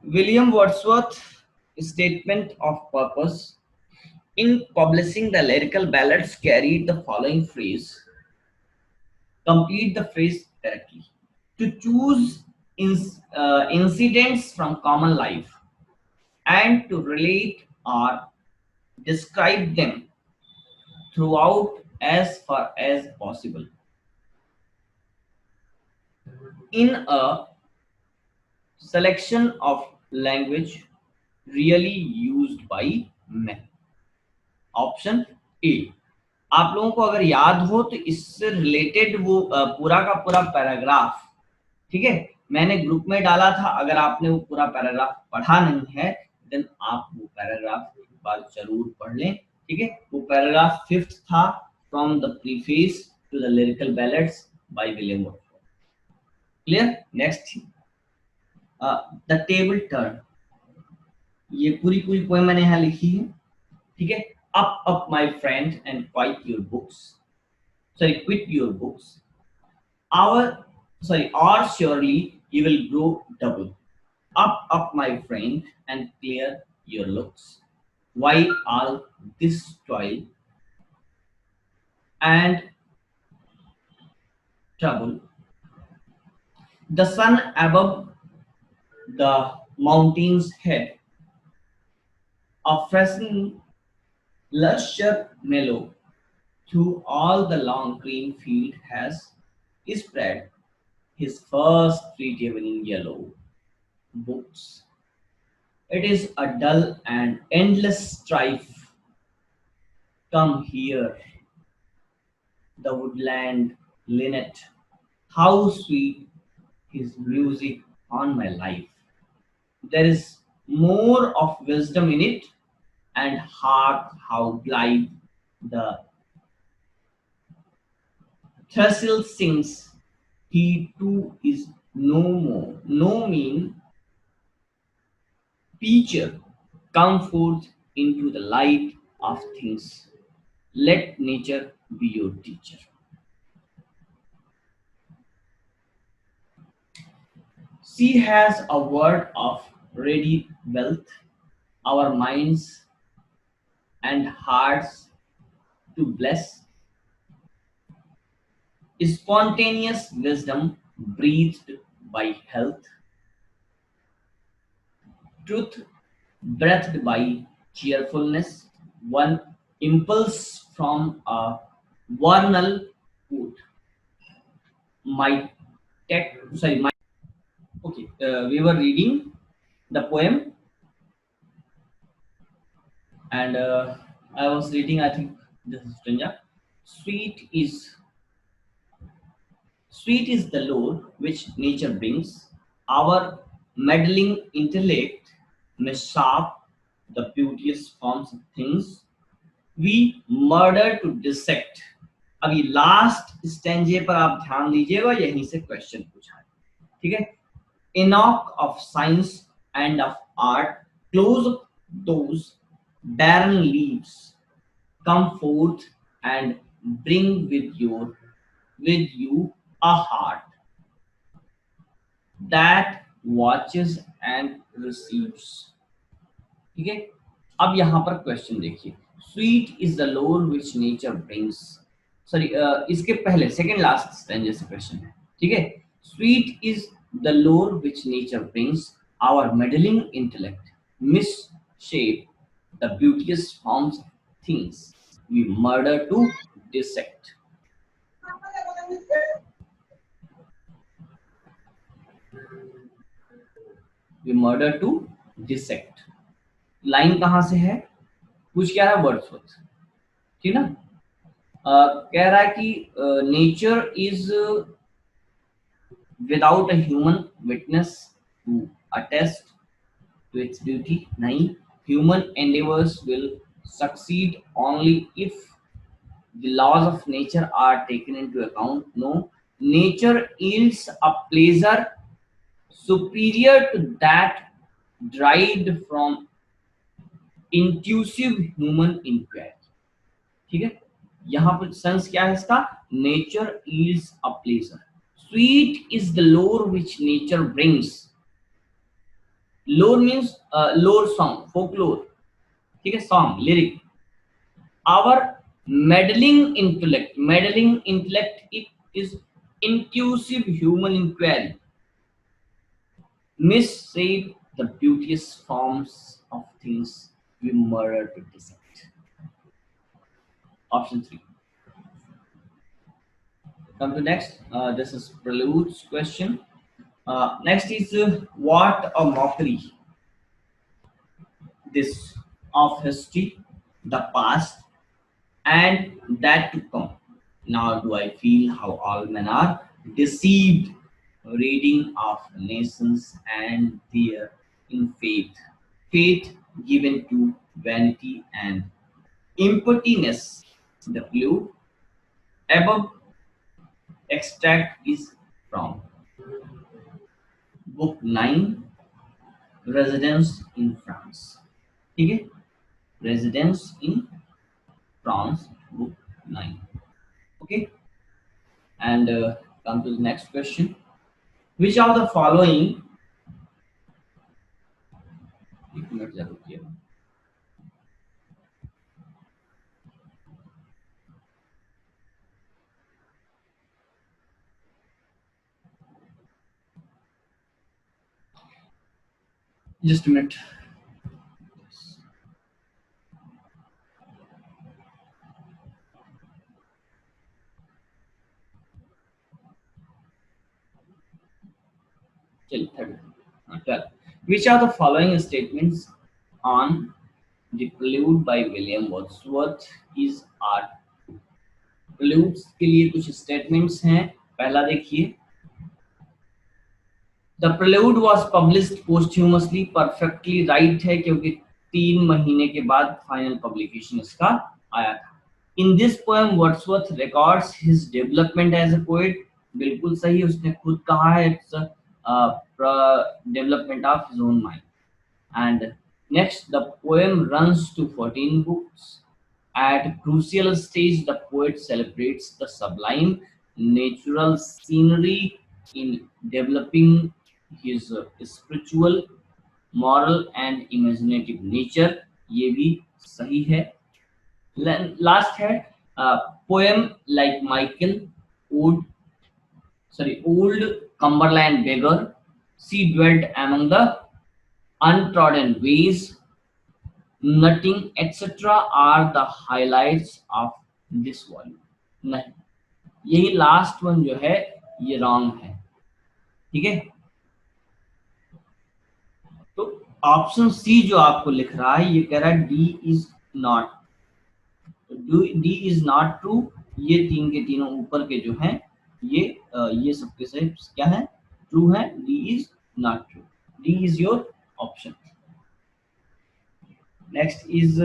William Wordsworth's statement of purpose in publishing the lyrical ballads carried the following phrase. Complete the phrase correctly. To choose incidents from common life and to relate or describe them throughout as far as possible in a selection of language really used by men. Option A. आप लोगों को अगर याद हो तो इससे related वो पूरा का पूरा पैराग्राफ, ठीक है, मैंने ग्रुप में डाला था. अगर आपने वो पूरा पैराग्राफ पढ़ा नहीं है देन आप वो पैराग्राफ एक बार जरूर पढ़ लें. ठीक है, वो पैराग्राफ 5th था, from the preface to the lyrical ballads by William Wordsworth. Clear. Next, the table turn. ये पूरी पूरी पोएम मैंने यहाँ लिखी है. ठीक है, up my friend and quit your books, quit your books, or surely you will grow double. Up my friend and clear your looks, why all this toil and trouble? The sun above the mountain's head, a freshening luscious mellow through all the long green field has spread his first free table in yellow books. It is a dull and endless strife. Come here, the woodland linnet, how sweet his music on my life. There is more of wisdom in it, and hark how blithe the thistle sings. He too is no more, no mean preacher. Come forth into the light of things. Let nature be your teacher. She has a word of ready wealth, our minds and hearts to bless. Spontaneous wisdom breathed by health, truth breathed by cheerfulness, one impulse from a vernal food. My tech, sorry, my okay. We were reading the poem, and I was reading. I think this is Tanja. Sweet is Sweet is the lore which nature brings. Our meddling intellect may sharp the beauteous forms of things. We murder to dissect. अभी last स्टेंजे पर आप ध्यान दीजिएगा, यहीं से question पूछा है, ठीक है. Enoch of science and of art, close those barren leaves, come forth and bring with you a heart that watches and receives. ठीक है. अब यहाँ पर क्वेश्चन देखिए. Sweet is the lore which nature brings. Sorry, इसके पहले second last स्टेंजे से question है, ठीक है. Sweet is the lore which nature brings, our meddling intellect misshape the beauteous forms of things, we murder to dissect. We murder to dissect. Line कहां से है? पूछ क्या है? वर्ड्सवर्थ, ठीक ना. कह रहा है कि nature is without a human witness to attest to its beauty. नहीं, human endeavors will succeed only if the laws of nature are taken into account. No, nature yields a pleasure superior to that derived from intuitive human inquiry. ठीक है. यहां पर sense क्या है इसका? Nature is a pleasure. Sweet is the lore which nature brings. Lore means lore song, folklore, ठीक है, song, lyric. Our meddling intellect, it is intuitive human inquiry, misshape the beauteous forms of things, we murder to dissect. Option 3. Come to next. This is Prelude's question. Next is what a mockery this of history, the past, and that to come. Now do I feel how all men are deceived, reading of nations and their in faith given to vanity and emptiness. The clue above extract is from book 9, Residence in France. ठीक है, Residence in France, book 9. Okay, and come to the next question. Which of the following, एक minute जरूर किया, just a minute. Till 12. Which are the following statements on the prelude by William Wordsworth is art? Preludes के लिए कुछ statements हैं. पहला देखिए, the prelude was published posthumously, perfectly right है क्योंकि 3 महीने के बाद फाइनल पब्लिकेशन इसका आया था। In this poem Wordsworth records his development as a poet, बिल्कुल सही, उसने खुद कहा है it's development of his own mind. And next, the poem runs to 14 books. At crucial stage, the poet celebrates the sublime natural scenery in developing his spiritual, moral and imaginative nature. ये भी सही है। Last है poem like Michael would old Cumberland beggar, she dwelt among the untrodden ways, nutting etc. are the highlights of this volume। नहीं, यही last one जो है ये रॉन्ग है। ठीक है, तो ऑप्शन सी जो आपको लिख रहा है ये कह रहा है D is not, D is not true. ये तीन के तीनों ऊपर के जो हैं ये सबके सही क्या है, ट्रू है। D is not true, D is your option. Next is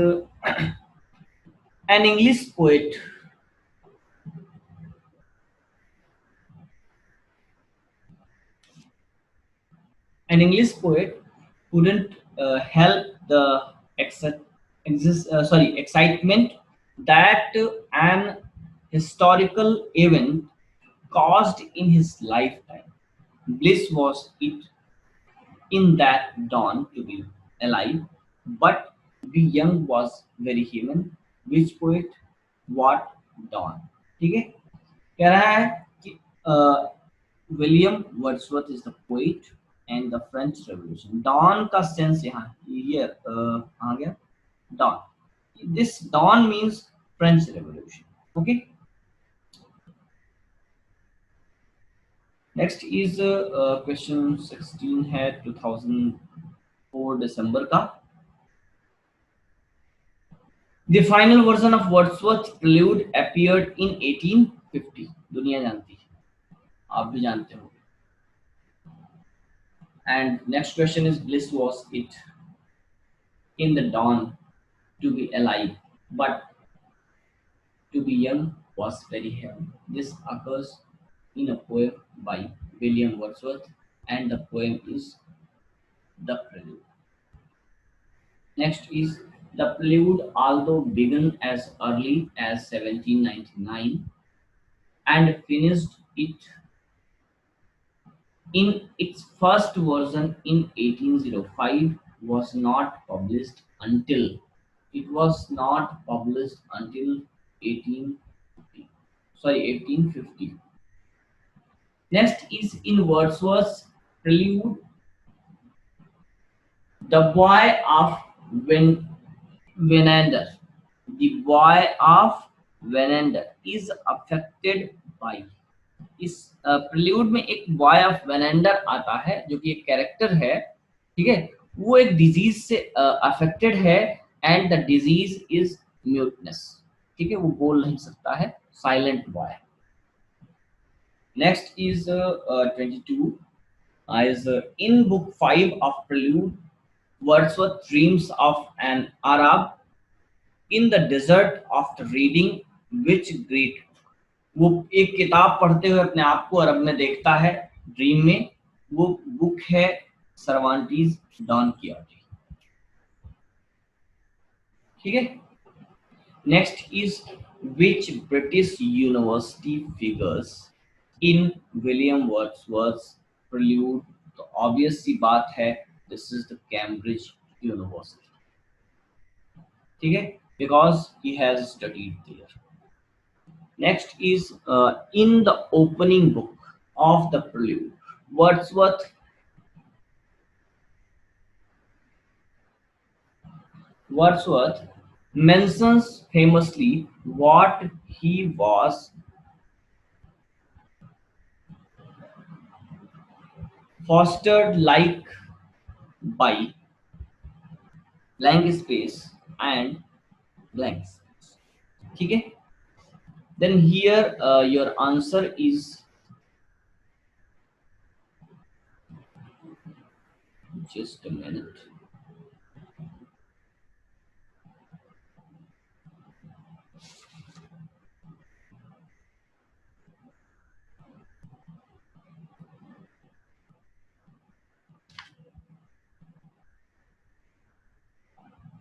an English poet an English poet couldn't help the excitement that an historical event caused in his lifetime. Bliss was it in that dawn to be alive, but be young was very human. Which poet? What dawn? ठीक है, कह रहा है कि William Wordsworth is the poet and the French Revolution. Dawn का sense यहाँ ये आ गया, dawn, this dawn means French Revolution. Okay, next is question 16 है 2004 दिसंबर का। The final version of Wordsworth Prelude appeared in 1850। दुनिया जानती है, आप भी जानते हो। And next question is bliss was it in the dawn to be alive, but to be young was very heavy. This occurs in a poem by William Wordsworth, and the poem is The Prelude. Next is the Prelude, although began as early as 1799 and finished it in its first version in 1805, was not published until it was not published until 1850. Next is in Wordsworth's Prelude, the boy of Venander. The boy of Venander is affected by, इस prelude में एक boy of वेनेंडर आता है जो कि एक character है। ठीक है, वो एक डिजीज से अफेक्टेड है and the disease is muteness. ठीक है, वो बोल नहीं सकता है, silent boy. Next is 22 is in book 5 of prelude, Wordsworth dreams of an Arab in the desert after reading which great, वो एक किताब पढ़ते हुए अपने आप को अरब में देखता है ड्रीम में। वो बुक है सर्वांटीज डॉन किहोटे। ठीक है, next is which British university figures in William Wordsworth Prelude. तो ऑब्वियस सी बात है, this is the Cambridge University. ठीक है, because he has studied there. Next is in the opening book of the prelude, Wordsworth mentions famously what he was fostered like by blank space and blank space। ठीक है, then here your answer is Just a minute.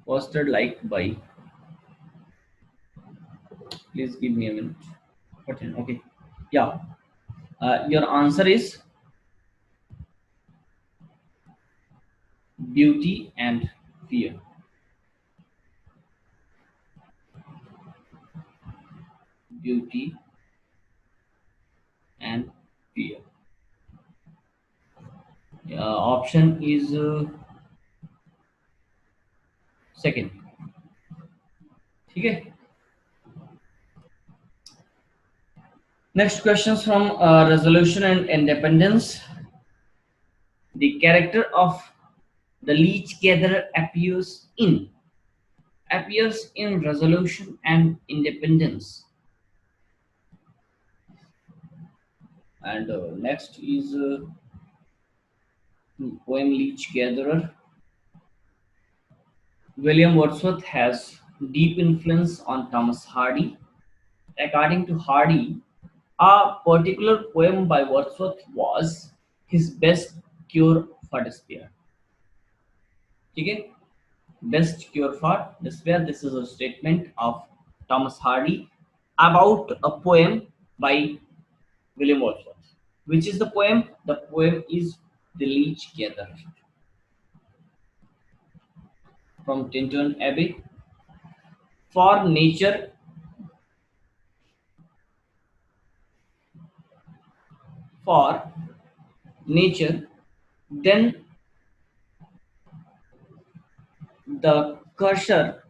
Posted like by. Please give me a minute. Okay. Yeah. Your answer is Beauty and Fear. Beauty and Fear. Option is second. ठीक है. Next questions from Resolution and Independence. The character of the leech gatherer appears in Resolution and Independence. And next is poem Leech Gatherer. William Wordsworth has deep influence on Thomas Hardy. According to Hardy, a particular poem by Wordsworth was his best cure for despair. Okay? Best cure for despair. This is a statement of Thomas Hardy about a poem by William Wordsworth. Which is the poem? The poem is The Leech Gatherer from Tintern Abbey. For nature, for nature, then the cursor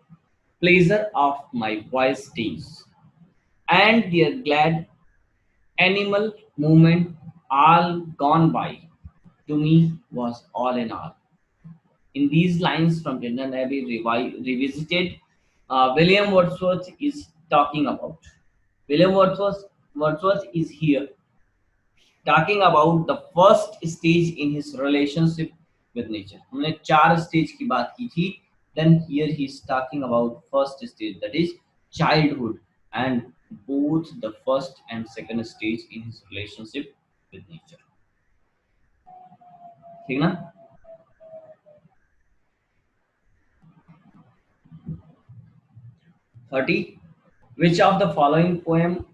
pleasure of my voice days, and their glad animal movement all gone by, to me was all in all. In these lines from Tintern Abbey revisited, William Wordsworth is talking about. Wordsworth is here talking about the first stage in his relationship with nature. हमने चार stage की बात की थी. Then here he is talking about first stage, that is childhood, and both the first and second stage in his relationship with nature. ठीक ना? 30. Which of the following poem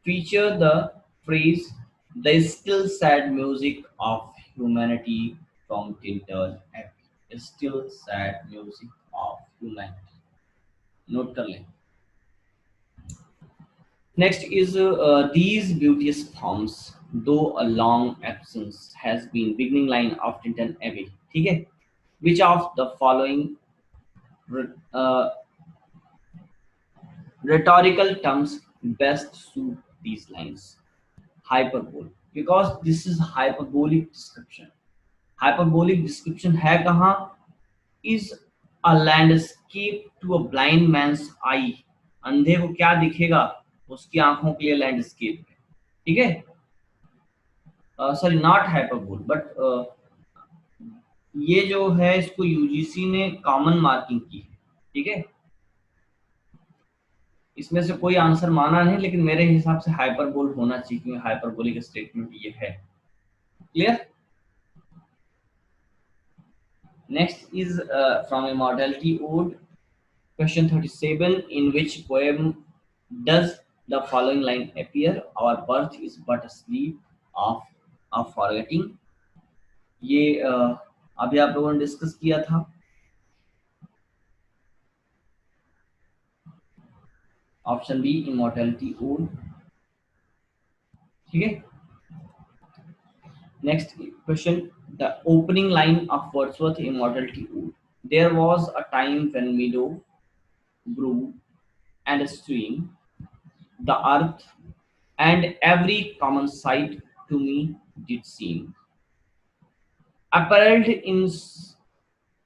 feature the phrase "the still sad music of humanity" from Tintern Abbey? Still sad music of humanity. Note कर लें. Next is these beauteous forms, though a long absence has been beginning line of Tintern Abbey. ठीक है? Which of the following uh, rhetorical terms best suit these lines? Hyperbole, because this is hyperbolic description. Hyperbolic description है कहाँ? Is a landscape to a blind man's eye. अंधे को क्या दिखेगा? उसकी आंखों के लिए लैंडस्केप है. ठीक है? सॉरी, नॉट हाइपरबोल, बट ये जो है इसको यूजीसी ने कॉमन मार्किंग की है. ठीक है? इसमें से कोई आंसर माना नहीं, लेकिन मेरे हिसाब से हाइपरबोल होना चाहिए क्योंकि हाइपरबोलिक स्टेटमेंट ये है. Clear? Next is from Immortality Ode, question 37. In which poem does the following line appear? Our birth is but a sleep of forgetting. ये अभी आप लोगों ने डिस्कस किया था. Option B immortality ode. ठीक है? Next question, the opening line of Wordsworth Immortality Ode. There was a time when meadow, brook, and stream, the earth, and every common sight to me did seem. Apparelled in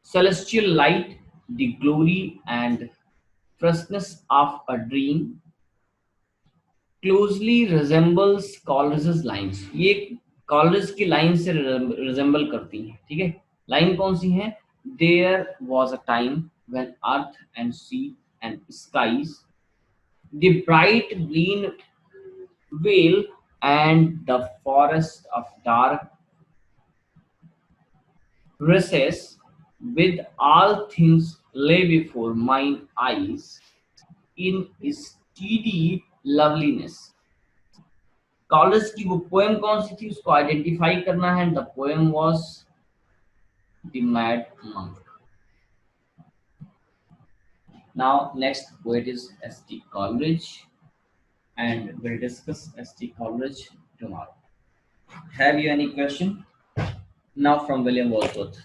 celestial light, the glory and freshness of a dream closely resembles Coleridge's lines. ये Coleridge की line से resemble करती हैं, ठीक है। Line कौन सी है? There was a time when earth and sea and skies the bright green veil and the forest of dark recess with all things lay before mine eyes in steady loveliness। College की वो poem कौन सी थी उसको identify करना है। The poem was the mad monk. Now next poet is ST. Coleridge and we'll discuss S.T. Coleridge tomorrow. Have you any question? Now from William Wordsworth.